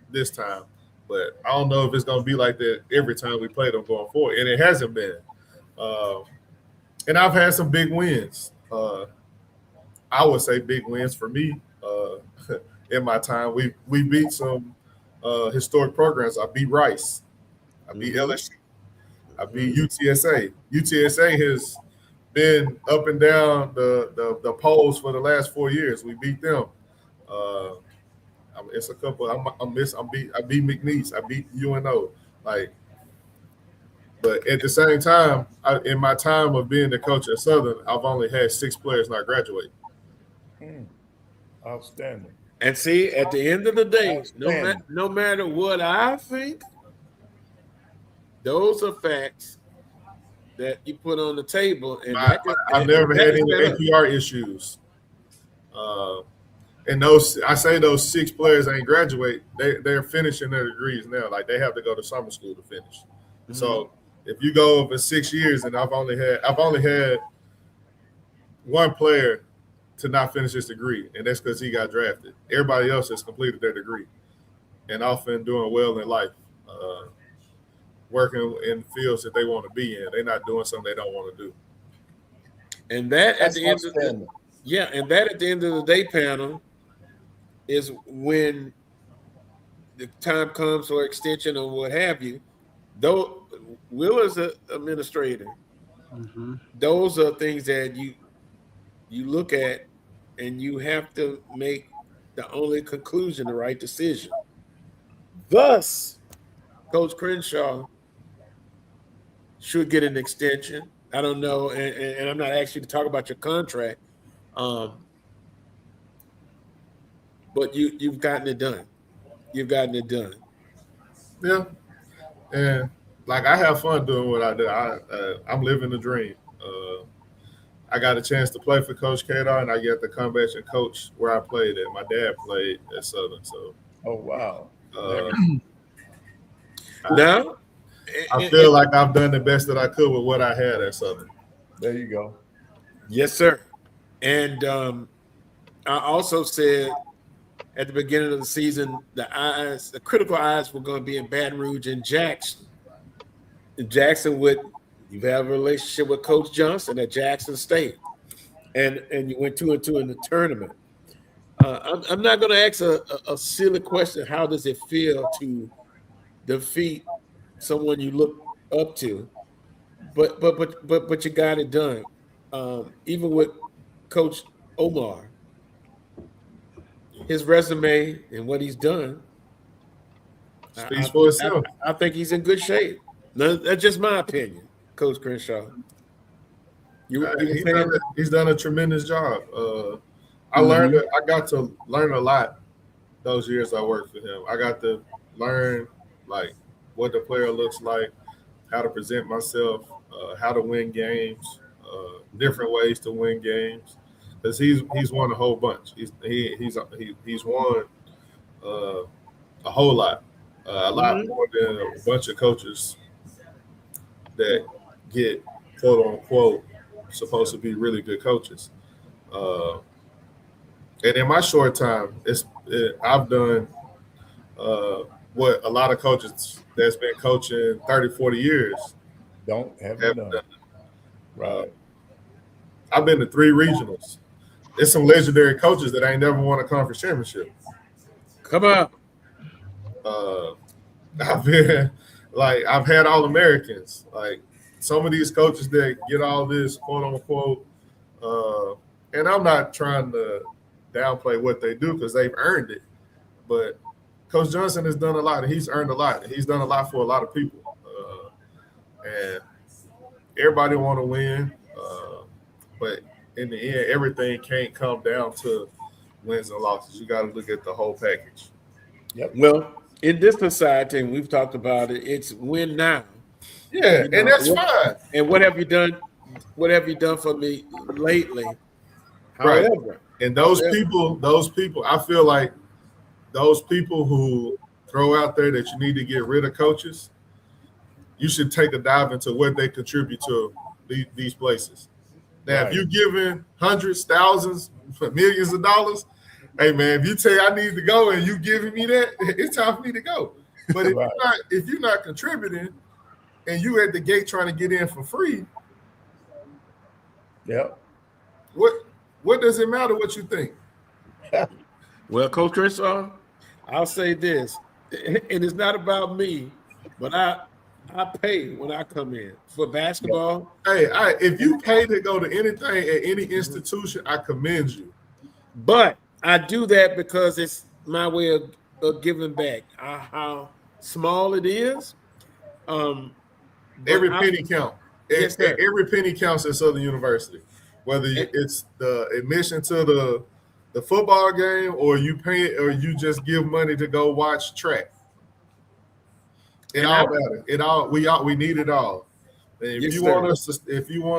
this time. But I don't know if it's going to be like that every time we play them going forward. And it hasn't been. And I've had some big wins. I would say big wins for me in my time. We beat some historic programs. I beat Rice. I beat LSU. I beat UTSA. UTSA has been up and down the polls for the last 4 years. We beat them. It's a couple. I beat McNeese. I beat UNO. But at the same time, in my time of being the coach at Southern, I've only had 6 players not graduate. Outstanding. And see, at the end of the day, no matter what I think, those are facts that you put on the table. And I've never had any APR issues. And those 6 players ain't graduate. They're finishing their degrees now. Like, they have to go to summer school to finish. Mm-hmm. So if you go over 6 years, and I've only had 1 player to not finish his degree, and that's because he got drafted. Everybody else has completed their degree and often doing well in life. working in fields that they want to be in. They're not doing something they don't want to do. And that That's outstanding. and that at the end of the day, panel, is when the time comes for extension or what have you. Though Will is an administrator, Mm-hmm. those are things that you look at and you have to make the only conclusion, the right decision. Thus, Coach Crenshaw should get an extension. I don't know, and I'm not asking you to talk about your contract, but you've gotten it done. You've gotten it done. Yeah, and like I have fun doing what I do. I'm living the dream. I got a chance to play for Coach Kadar, and I get to come back and coach where I played at. My dad played at Southern, so Oh wow. Now, I feel like I've done the best that I could with what I had at Southern. There you go. yes, sir. And I also said at the beginning of the season, the critical eyes were going to be in Baton Rouge and Jackson. Jackson you have a relationship with Coach Johnson at Jackson State, and you went 2-2 in the tournament. I'm not going to ask a silly question. How does it feel to defeat someone you look up to? But you got it done. Even with Coach Omar, his resume and what he's done Speaks for itself. I think he's in good shape. No, that's just my opinion, Coach Crenshaw. He's done a tremendous job. I got to learn a lot those years I worked for him. I got to learn like what the player looks like, how to present myself, how to win games, different ways to win games. Because he's won a whole bunch. He's won a whole lot, a lot more than a bunch of coaches that get quote unquote supposed to be really good coaches. And in my short time, I've done what a lot of coaches that's been coaching 30, 40 years Have done. Right. I've been to 3 regionals. There's some legendary coaches that ain't never won a conference championship. Come on. I've had All-Americans. Like some of these coaches that get all this quote unquote, and I'm not trying to downplay what they do because they've earned it. But Coach Johnson has done a lot, and he's earned a lot. He's done a lot for a lot of people, and everybody want to win. But in the end, everything can't come down to wins and losses. You got to look at the whole package. Yep. Well, in this society, and we've talked about it, it's win now. Yeah, and that's fine. And what have you done? What have you done for me lately? Right. However, and those people, I feel like those people who throw out there that you need to get rid of coaches, you should take a dive into what they contribute to these places. Now, Right. if you're giving hundreds, thousands, millions of dollars, hey man, if you tell I need to go and you giving me that, it's time for me to go. But if Right. if you're not contributing and you at the gate trying to get in for free, Yep. what does it matter what you think? well, Coach Crenshaw, I'll say this, and it's not about me, but I pay when I come in for basketball. Hey, if you pay to go to anything at any institution, I commend you. But I do that because it's my way of giving back. How small it is. Every penny counts. Yes, sir. Every penny counts at Southern University, whether it's the admission to the football game or you pay or you just give money to go watch track. It all matters. We need it all. And if you want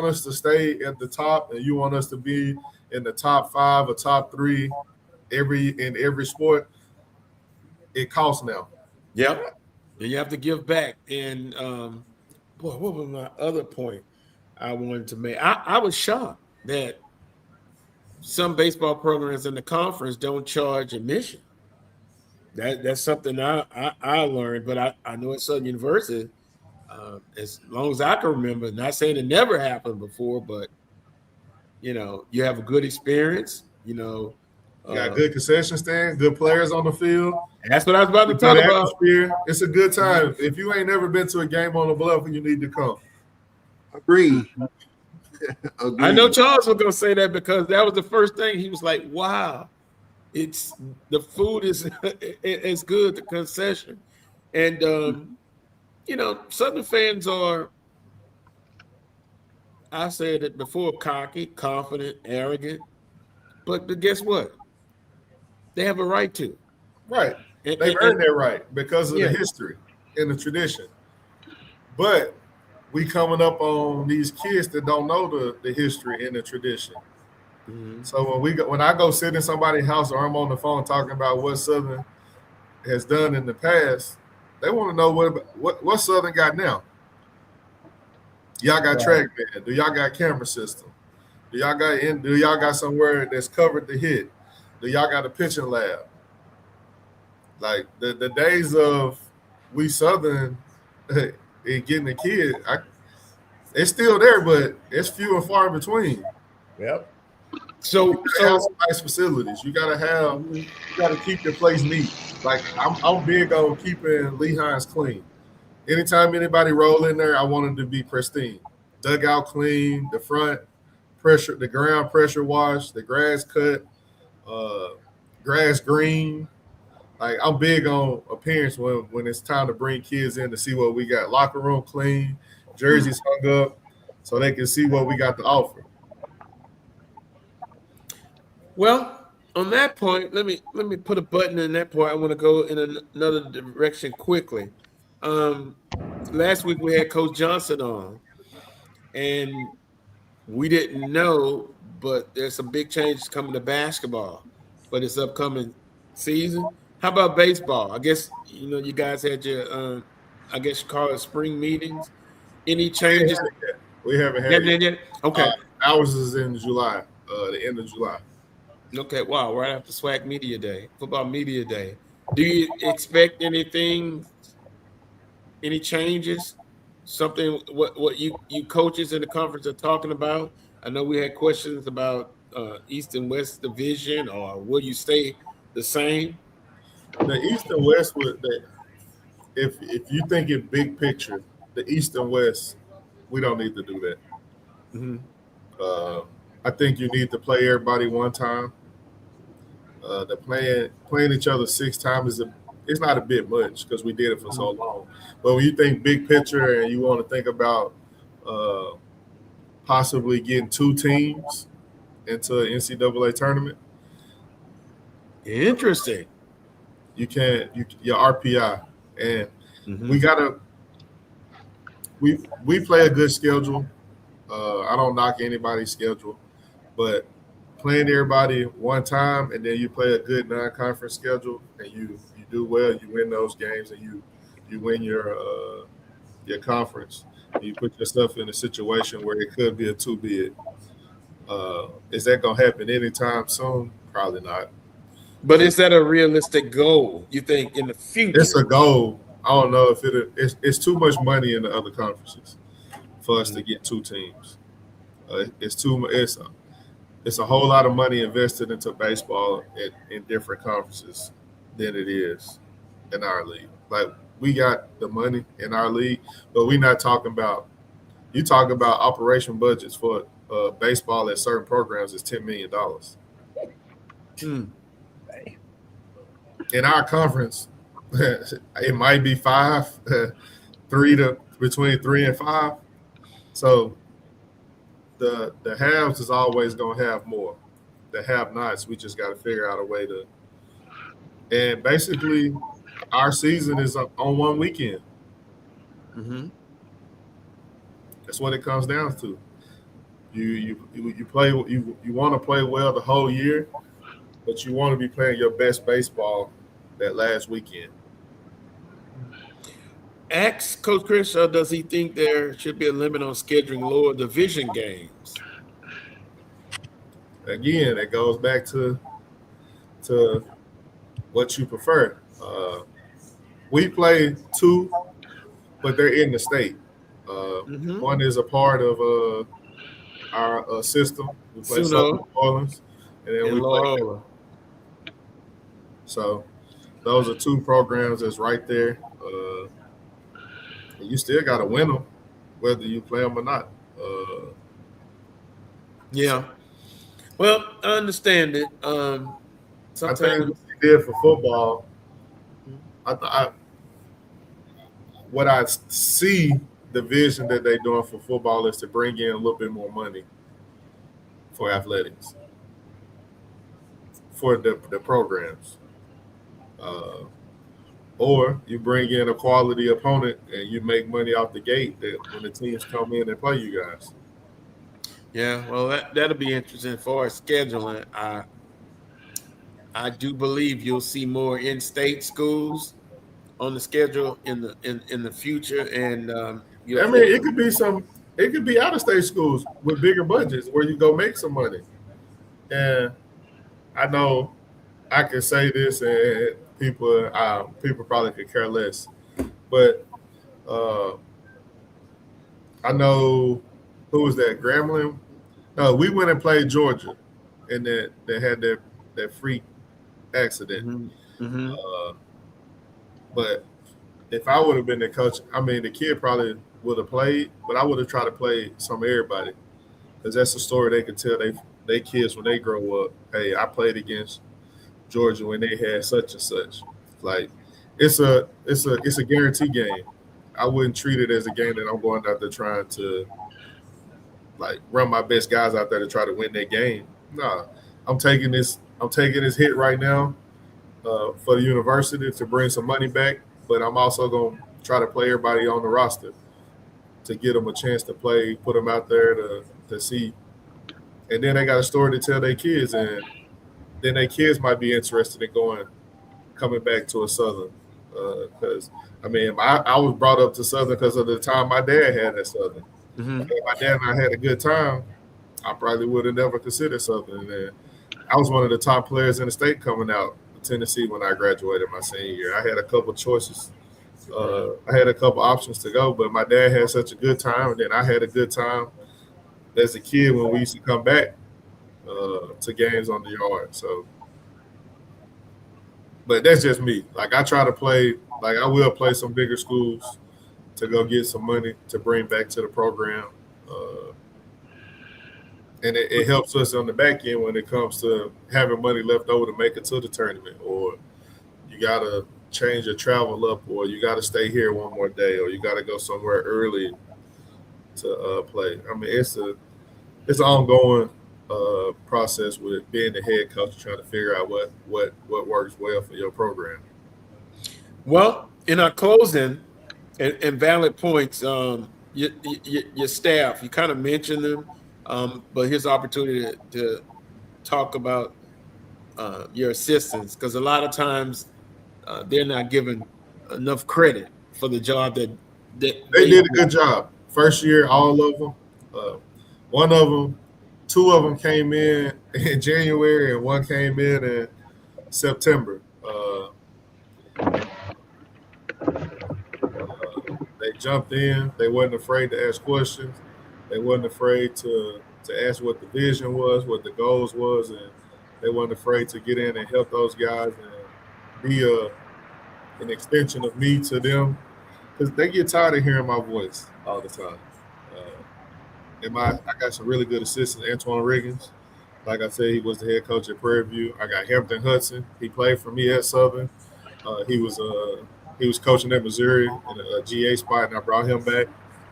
us to stay at the top and you want us to be in the top 5 or top 3 in every sport, it costs now. Yep. And you have to give back. And what was my other point I wanted to make? I was shocked that some baseball programs in the conference don't charge admission. That's something I learned, but I know at Southern University as long as I can remember. Not saying it never happened before, but you have a good experience. You got good concession stand, good players on the field. That's what I was about to Good talk about. atmosphere. It's a good time. If you ain't never been to a game on the Bluff, you need to come. Agreed. I know Charles was going to say that because that was the first thing. He was like, wow, the food is it's good, the concession. And, Southern fans are, I said it before, cocky, confident, arrogant. But guess what? They have a right to. Right. They've earned their right because of the history and the tradition. But we coming up on these kids that don't know the history and the tradition. Mm-hmm. So when I go sit in somebody's house or I'm on the phone talking about what Southern has done in the past, they want to know what Southern got now. Y'all got track man? Do y'all got camera system? Do y'all got somewhere that's covered the hit? Do y'all got a pitching lab? Like the days of we Southern getting a kid, it's still there, but it's few and far in between. Yep. So you have some nice facilities. You gotta keep your place neat. Like I'm big on keeping Lehigh's clean. Anytime anybody roll in there, I want them to be pristine. Dugout clean, the front pressure, the ground pressure washed, the grass cut, grass green. Like I'm big on appearance when it's time to bring kids in to see what we got. Locker room clean, jerseys hung up, so they can see what we got to offer. Well, on that point, let me put a button in that point. I want to go in another direction quickly. Last week we had Coach Johnson on, and we didn't know, but there's some big changes coming to basketball for this upcoming season. How about baseball? I guess you guys had your I guess you call it spring meetings. Any changes? We haven't had it yet. Okay. Ours is in July, the end of July. Okay, wow, right after SWAC Media Day, Football Media Day. Do you expect anything, any changes? Something what you coaches in the conference are talking about? I know we had questions about East and West division, or will you stay the same? The East and West if you think in big picture, the East and West, we don't need to do that. Mm-hmm. I think you need to play everybody one time. The playing each other 6 times it's not a bit much because we did it for so long. But when you think big picture and you want to think about possibly getting 2 teams into an NCAA tournament, interesting. You can't your RPI and we play a good schedule. I don't knock anybody's schedule, but playing everybody one time and then you play a good non-conference schedule and you do well, you win those games and you win your conference. And you put yourself in a situation where it could be a 2 bid. Is that gonna happen anytime soon? Probably not. But is that a realistic goal, you think, in the future? It's a goal. I don't know if it's too much money in the other conferences for us to get 2 teams. It's a whole lot of money invested into baseball in different conferences than it is in our league. Like we got the money in our league, but we're not talking about. You talk about operation budgets for baseball at certain programs is $10 million. In our conference, it might be 5, between 3 and 5. So the haves is always going to have more. The have-nots, we just got to figure out a way to. And basically, our season is on one weekend. Mm-hmm. That's what it comes down to. You play. You want to play well the whole year, but you want to be playing your best baseball that last weekend. Ask Coach Crenshaw, does he think there should be a limit on scheduling lower division games? Again, it goes back to what you prefer. We play 2 but they're in the state. One is a part of our system. We play Southern New Suno Orleans, and then and we play. Loyola. So those are two programs that's right there. You still got to win them, whether you play them or not. Yeah. Well, I understand it. I think Sometimes. what they did for football, what I see the vision that they're doing for football is to bring in a little bit more money for athletics, for the programs. Or you bring in a quality opponent and you make money off the gate that when the teams come in and play you guys. Yeah, well, that'll be interesting for scheduling. I do believe you'll see more in-state schools on the schedule in the future, and it could be it could be out-of-state schools with bigger budgets where you go make some money. And I know I can say this, and people probably could care less, but I know who was that, Grambling? No, we went and played Georgia, and they had that freak accident. But if I would have been the coach, I mean, the kid probably would have played, but I would have tried to play some of everybody, because that's a story they could tell they kids when they grow up. Hey, I played against Georgia when they had such and such. Like, it's a guarantee game. I wouldn't treat it as a game that I'm going out there trying to like run my best guys out there to try to win that game. No, I'm taking this hit right now for the university to bring some money back, but I'm also going to try to play everybody on the roster to get them a chance to play, put them out there to see. And then they got a story to tell their kids, and then their kids might be interested in coming back to a Southern. Because, I mean, I was brought up to Southern because of the time my dad had at Southern. If my dad and I had a good time, I probably would have never considered Southern. And I was one of the top players in the state coming out of Tennessee when I graduated my senior year. I had a couple choices. I had a couple options to go, but my dad had such a good time, and then I had a good time as a kid when we used to come back to games on the yard. So, but that's just me. Like, I try to play, like, I will play some bigger schools to go get some money to bring back to the program. And it helps us on the back end when it comes to having money left over to make it to the tournament, or you got to change your travel up, or you got to stay here one more day, or you got to go somewhere early to play. I mean, it's an ongoing process with being the head coach, trying to figure out what works well for your program. Well, in our closing, and valid points, your staff, you kind of mentioned them, but here's the opportunity to talk about your assistants, because a lot of times they're not given enough credit for the job that they did a good job. First year, all of them. One of them, two of them came in January, and one came in September. They jumped in. They wasn't afraid to ask questions. They wasn't afraid to ask what the vision was, what the goals was, and they wasn't afraid to get in and help those guys and be an extension of me to them, because they get tired of hearing my voice all the time. I got some really good assistants. Antoine Riggins, like I said, he was the head coach at Prairie View. I got Hampton Hudson. He played for me at Southern. He was coaching at Missouri in a GA spot, and I brought him back.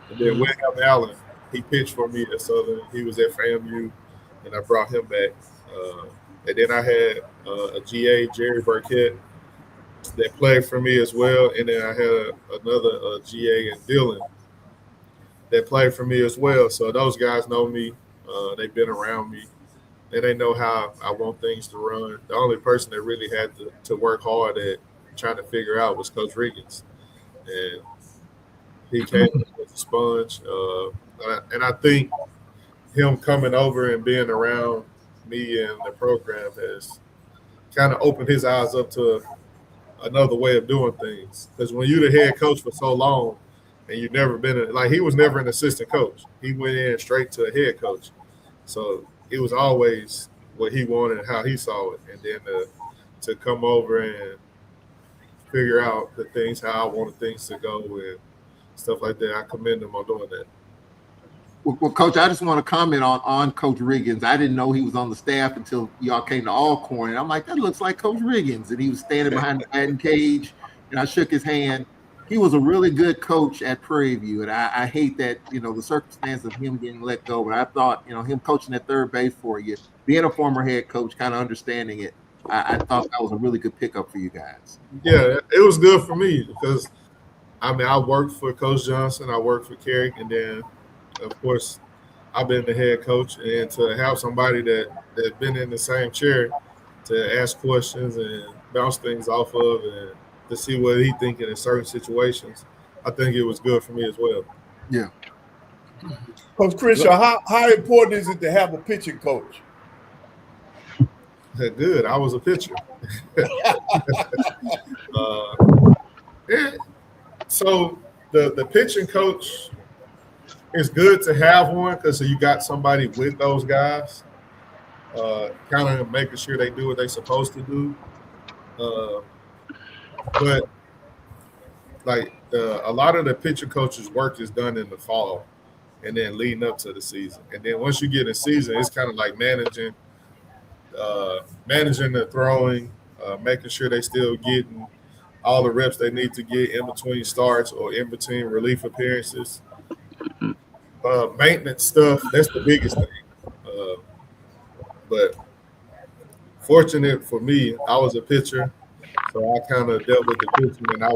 And then William Allen, he pitched for me at Southern. He was at FAMU, and I brought him back. And then I had a GA, Jerry Burkett, that played for me as well. And then I had another GA in Dillon that played for me as well. So those guys know me. They've been around me. And they know how I want things to run. The only person that really had to work hard at trying to figure out was Coach Riggins. And he came as a sponge. And I think him coming over and being around me and the program has kind of opened his eyes up to another way of doing things. Because when you're the head coach for so long, and you've never been like he was never an assistant coach. He went in straight to a head coach, so it was always what he wanted and how he saw it, and then to come over and figure out the things how I wanted things to go and stuff like that. I commend him on doing that. Well, Coach, I just want to comment on Coach Riggins. I didn't know he was on the staff until y'all came to Alcorn, and I'm like, that looks like Coach Riggins, and he was standing behind the batting cage, and I shook his hand. He was a really good coach at Prairie View, and I hate that, the circumstance of him getting let go, but I thought, him coaching at third base for you, being a former head coach, kind of understanding it, I thought that was a really good pickup for you guys. Yeah, it was good for me because, I worked for Coach Johnson, I worked for Carrick, and then, of course, I've been the head coach, and to have somebody that's been in the same chair to ask questions and bounce things off of and to see what he thinking in certain situations, I think it was good for me as well. Yeah. Coach Crenshaw, how important is it to have a pitching coach? Good. I was a pitcher. So the pitching coach, it's good to have one because you got somebody with those guys, kind of making sure they do what they're supposed to do. But like a lot of the pitching coaches' work is done in the fall and then leading up to the season. And then once you get in season, it's kind of like managing the throwing, making sure they still getting all the reps they need to get in between starts or in between relief appearances. Maintenance stuff, that's the biggest thing. But fortunate for me, I was a pitcher, so I kind of dealt with the pitching, and I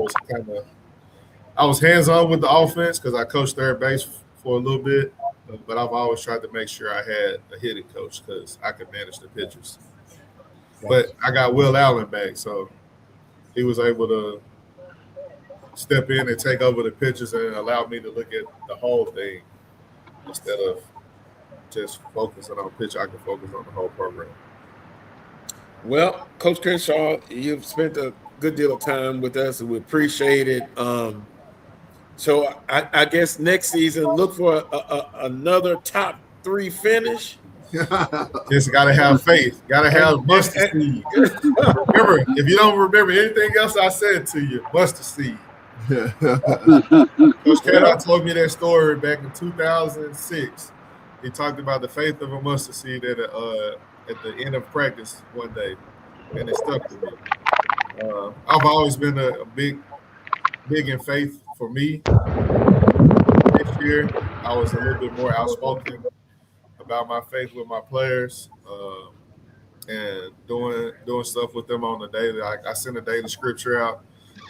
was hands-on with the offense because I coached third base for a little bit, but I've always tried to make sure I had a hitting coach because I could manage the pitchers. But I got Will Allen back, so he was able to step in and take over the pitches and allow me to look at the whole thing instead of just focusing on pitch. I can focus on the whole program. Well, Coach Crenshaw, you've spent a good deal of time with us, and we appreciate it. So I guess next season, look for another top 3 finish. Just got to have faith. Got to have mustard seed. Remember, if you don't remember anything else I said to you, mustard seed. Coach Caddock told me that story back in 2006. He talked about the faith of a mustard seed at the end of practice one day, and it stuck to me. I've always been a big in faith for me. This year, I was a little bit more outspoken about my faith with my players and doing stuff with them on the daily. I send a daily scripture out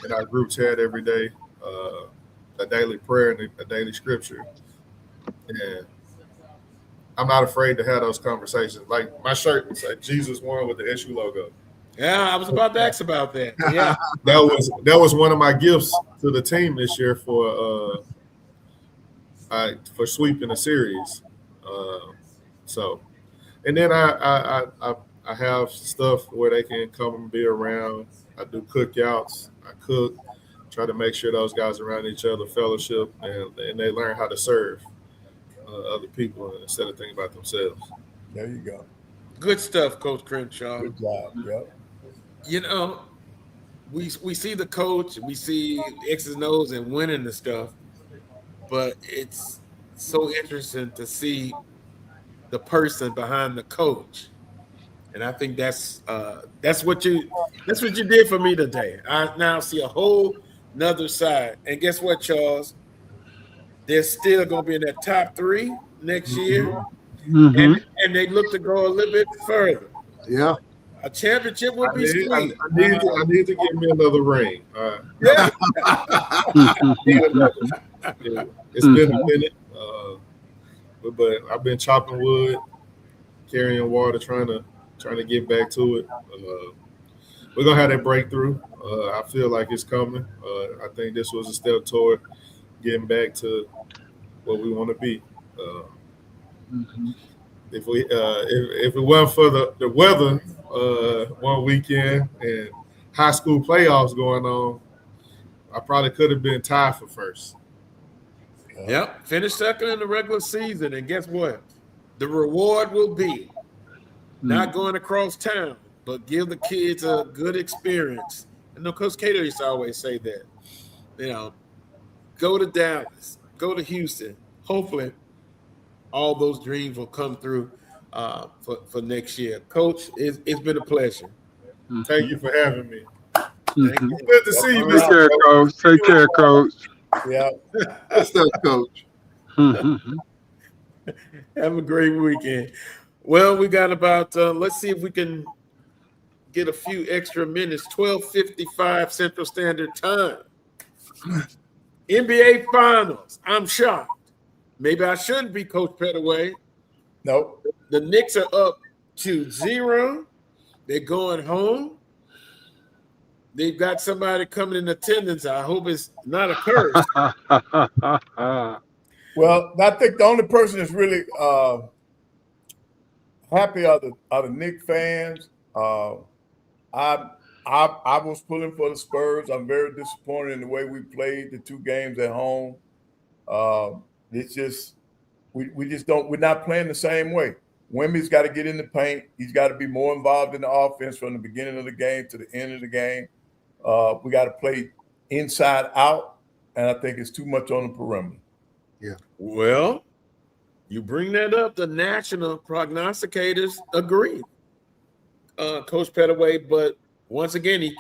in our group chat every day, a daily prayer and a daily scripture. And I'm not afraid to have those conversations. Like my shirt said Jesus won with the SU logo. Yeah, I was about to ask about that. Yeah, that was one of my gifts to the team this year for sweeping the series. So, and then I have stuff where they can come and be around. I do cookouts. I cook. Try to make sure those guys around each other fellowship and they learn how to serve other people instead of thinking about themselves. There you go. Good stuff, Coach Crenshaw. Good job. Yep. You know, we see the coach, we see X's and O's and winning the stuff, but it's so interesting to see the person behind the coach, and I think that's what you did for me today. I now see a whole nother side, and guess what, Charles? They're still going to be in that top 3 next year, and they look to go a little bit further. Yeah. A championship would be sweet. I need to give me another ring. Yeah. It's been a minute, but I've been chopping wood, carrying water, trying to get back to it. We're gonna have that breakthrough. I feel like it's coming. I think this was a step toward getting back to what we want to be. If it wasn't for the weather one weekend and high school playoffs going on, I probably could have been tied for first. Yep, finish second in the regular season, and guess what? The reward will be not going across town, but give the kids a good experience. And Coach Cato used to always say that. Go to Dallas, go to Houston. Hopefully, all those dreams will come through for next year. Coach, it's been a pleasure. Thank you for having me. Thank you. Good to see you, Take Mr. care, Coach. Take care, Coach. Yeah. Good stuff, Coach. Have a great weekend. Well, we got about, let's see if we can get a few extra minutes. 12:55 Central Standard Time. NBA Finals. I'm shocked. Maybe I shouldn't be, Coach Pettaway. Nope. The Knicks are up 2-0. They're going home. They've got somebody coming in attendance. I hope it's not a curse. Well, I think the only person that's really happy are the Knicks fans. I was pulling for the Spurs. I'm very disappointed in the way we played the 2 games at home. It's just we're not playing the same way. Wemby's got to get in the paint. He's got to be more involved in the offense from the beginning of the game to the end of the game. We got to play inside out, and I think it's too much on the perimeter. Yeah. Well, you bring that up. The national prognosticators agree, Coach Pettaway. But once again,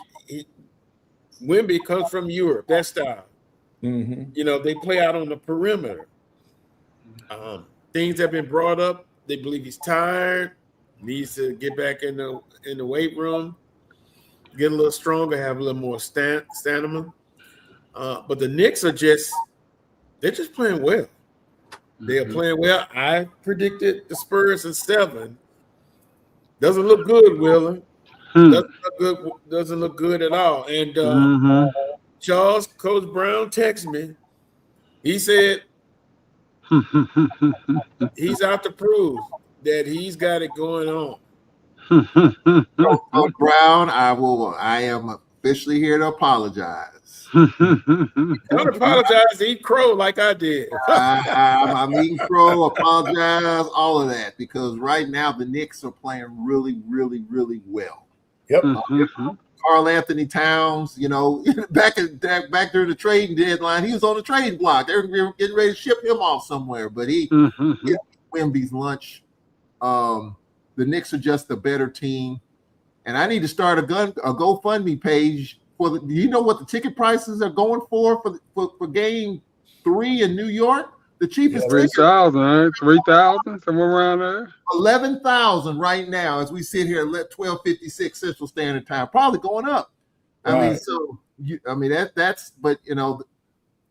Wemby comes from Europe. That style. Mm-hmm. They play out on the perimeter. Things have been brought up. They believe he's tired, needs to get back in the weight room, get a little stronger, have a little more stamina. But the Knicks they're just playing well. They are playing well. I predicted the Spurs in 7. Doesn't look good, Willa. Doesn't look good at all. And Charles, Coach Brown texted me. He said he's out to prove that he's got it going on. Coach Brown, I am officially here to apologize. Don't apologize to eat crow like I did. I'm eating crow, apologize, all of that, because right now the Knicks are playing really, really, really well. Yep. Karl Anthony Towns, back during the trading deadline, he was on the trading block. They were getting ready to ship him off somewhere, but he hit Wemby's lunch. The Knicks are just a better team, and I need to start a GoFundMe page do you know what the ticket prices are going for game 3 in New York? The cheapest 3,000, 3,000, somewhere around there. 11,000 right now as we sit here at 12:56 Central Standard Time. Probably going up. Right. But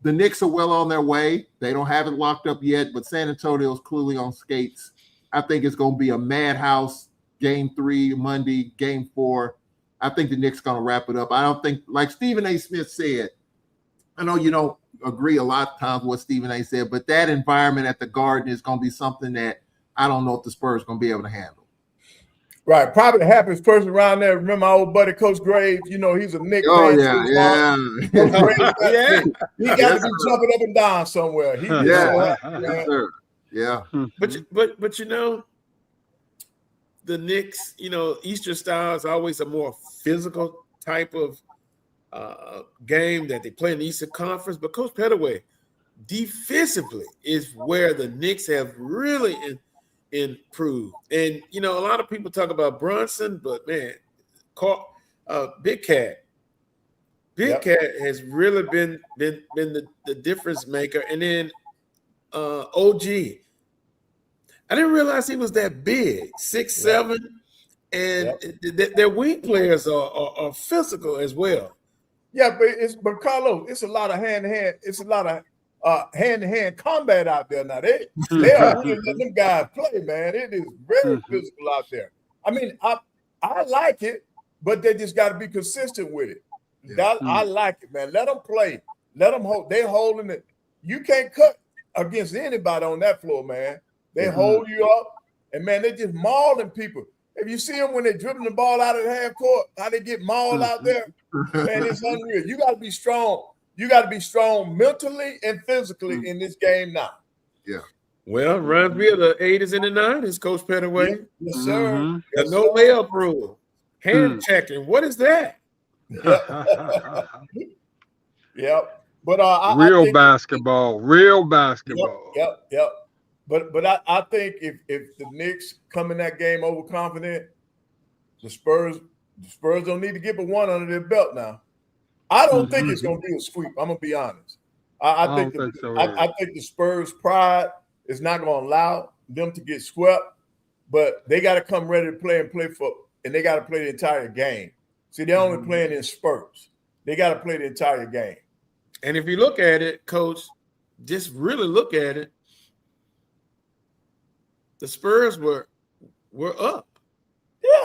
the Knicks are well on their way. They don't have it locked up yet, but San Antonio's clearly on skates. I think it's going to be a madhouse game 3 Monday, game 4. I think the Knicks going to wrap it up. I don't think, like Stephen A. Smith said, I know you don't agree a lot of times with what Stephen A. said, but that environment at the Garden is going to be something that I don't know if the Spurs are going to be able to handle. Right. Probably the happiest person around there. Remember my old buddy, Coach Graves? He's a Knicks fan. Coach Graves, he got to be jumping up and down somewhere. Yes, sir. Yeah. But the Knicks, Eastern style is always a more physical type of game that they play in the Eastern Conference. But Coach Pettaway, defensively is where the Knicks have really improved. And, a lot of people talk about Brunson, but, man, Big Cat has really been the difference maker. And then OG. I didn't realize he was that big, 6'7", and their wing players are physical as well. Yeah, but Carlos, it's a lot of hand-to-hand. It's a lot of hand-to-hand combat out there now. They are really letting them guys play, man. It is very physical out there. I mean, I like it, but they just got to be consistent with it. I like it, man. Let them play. Let them hold. They're holding it. You can't cut against anybody on that floor, man. They hold you up, and, man, they just mauling people. If you see them when they're dribbling the ball out of the half court, how they get mauled out there, man, it's unreal. You got to be strong. you got to be strong mentally and physically in this game now. Yeah. Well, reminds me of the 80s and the 90s, Coach Pettaway. Yes, sir. Mhm. The Yes, no sir. layup rule. Hand checking. What is that? Yep. But I Real think, basketball. Real basketball. Yep. But I think if the Knicks come in that game overconfident, the Spurs don't need to get but one under their belt now. I don't think it's going to be a sweep. I'm going to be honest. I think so I think the Spurs' pride is not going to allow them to get swept, but they got to come ready to play and they got to play the entire game. See, they're only playing in spurts. They got to play the entire game. And if you look at it, Coach, just really look at it. The Spurs were up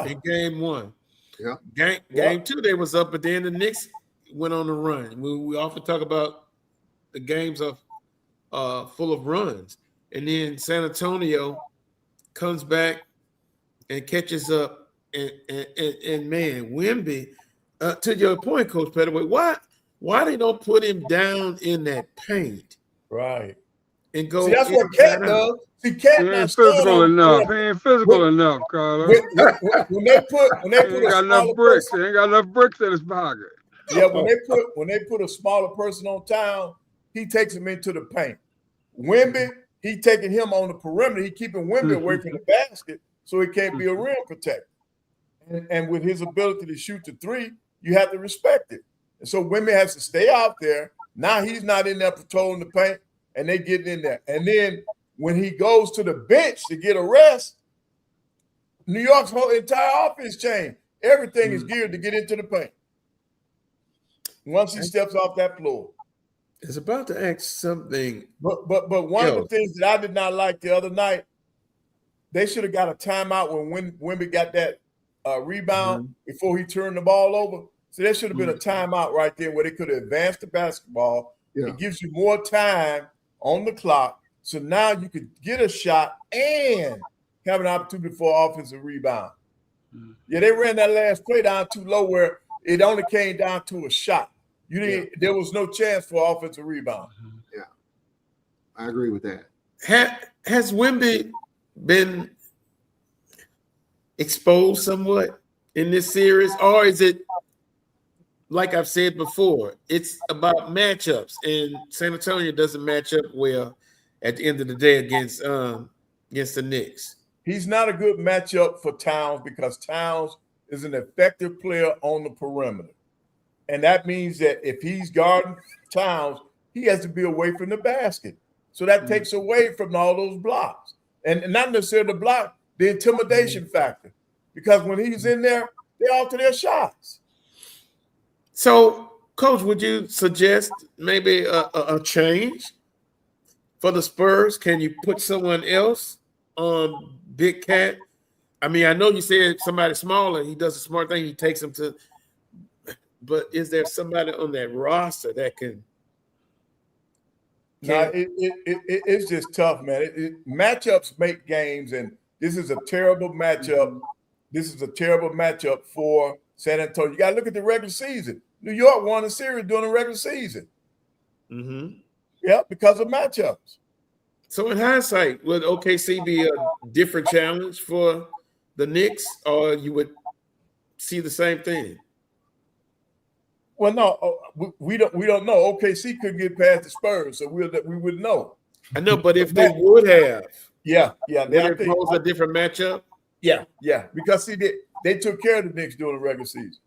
in game one. Yeah. Game two, they was up, but then the Knicks went on the run. We often talk about the games of full of runs. And then San Antonio comes back and catches up. And man, Wemby, to your point, Coach Pettaway, why they don't put him down in that paint? Right. And go. See, that's what Cat does. See, Cat He not ain't physical scoring enough. He ain't physical enough, Carlos. when they put He ain't got enough bricks. He ain't got enough bricks in his pocket. Yeah, when they put a smaller person on town, he takes him into the paint. Wemby, he taking him on the perimeter. He keeping Wemby away from the basket so he can't be a rim protector. And with his ability to shoot the three, you have to respect it. And so Wemby has to stay out there. Now he's not in there patrolling the paint, and they get in there. And then when he goes to the bench to get a rest, New York's whole entire offense changed. Everything is geared to get into the paint once he steps off that floor. Is about to ask something. But one of the things that I did not like the other night, they should have got a timeout when Wemby got that rebound before he turned the ball over. So there should have been a timeout right there where they could have advanced the basketball. Yeah. It gives you more time on the clock. So now you could get a shot and have an opportunity for offensive rebound. Yeah, they ran that last play down too low where it only came down to a shot. There was no chance for offensive rebound. Yeah, I agree with that. Has Wemby been exposed somewhat in this series, or is it, like I've said before, it's about matchups, and San Antonio doesn't match up well at the end of the day against the Knicks? He's not a good matchup for Towns because Towns is an effective player on the perimeter. And that means that if he's guarding Towns, he has to be away from the basket. So that takes away from all those blocks. And not necessarily the block, the intimidation factor. Because when he's in there, they alter their shots. So, Coach, would you suggest maybe a change for the Spurs? Can you put someone else on Big Cat? I mean, I know you said somebody smaller. He does a smart thing. He takes him to – but is there somebody on that roster that can No, it's just tough, man. Matchups make games, and this is a terrible matchup. This is a terrible matchup for San Antonio. You got to look at the regular season. New York won the series during the regular season. Yeah, because of matchups. So in hindsight, would OKC be a different challenge for the Knicks, or you would see the same thing? Well, no, we don't know. OKC couldn't get past the Spurs, so we would know. I know, but if they would have, would it pose a different matchup? Yeah, because see, they took care of the Knicks during the regular season.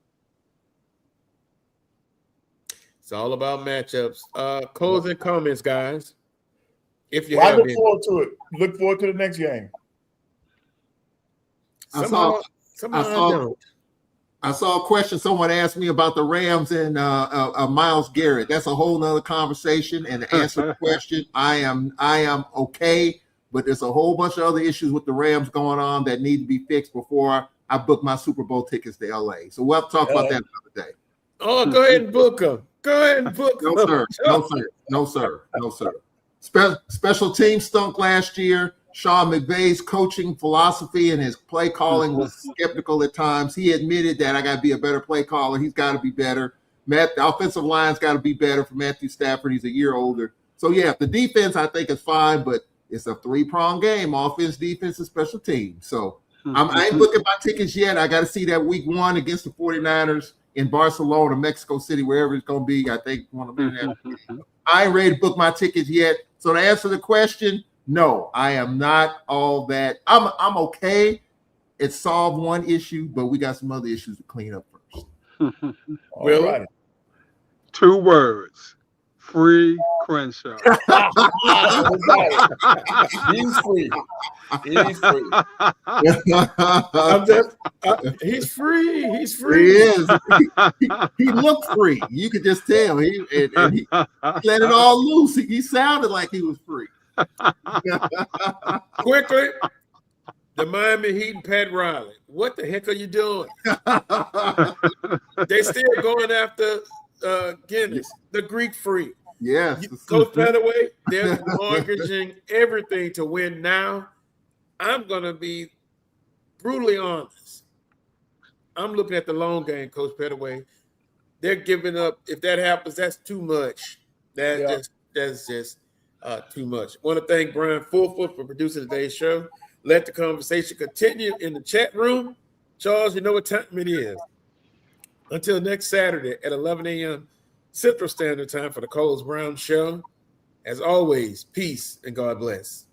It's all about matchups. Closing comments, guys. If you I have look forward to it. Look forward to the next game. I saw a question someone asked me about the Rams and Myles Garrett. That's a whole nother conversation. And to answer the question, I am okay, but there's a whole bunch of other issues with the Rams going on that need to be fixed before I book my Super Bowl tickets to LA. So we'll have to talk about that another day. Oh, go ahead and book them. Go ahead and book them. No, sir. Special team stunk last year. Sean McVay's coaching philosophy and his play calling was skeptical at times. He admitted that I got to be a better play caller. He's got to be better. The offensive line's got to be better for Matthew Stafford. He's a year older. So, yeah, the defense I think is fine, but it's a three-pronged game, offense, defense, and special teams. So I ain't booking my tickets yet. I got to see that week 1 against the 49ers in Barcelona, Mexico City, wherever it's going to be. I think one of them. I ain't ready to book my tickets yet. So to answer the question, no, I am not all that. I'm okay. It solved one issue, but we got some other issues to clean up first. All right. 2 words. Free Crenshaw. He's free. He's free. He's free. He's He free. is. He looked free. You could just tell. He let it all loose. He sounded like he was free. Quickly, the Miami Heat and Pat Riley. What the heck are you doing? They still going after Guinness, the Greek freak. Yes. Coach Pettaway, they're mortgaging everything to win now. I'm going to be brutally honest. I'm looking at the long game, Coach Pettaway. They're giving up. If that happens, that's too much. That's just too much. I want to thank Brian Fullfoot for producing today's show. Let the conversation continue in the chat room. Charles, you know what time it is. Until next Saturday at 11 a.m. Central Standard Time for the Coles Brown Show. As always, peace and God bless.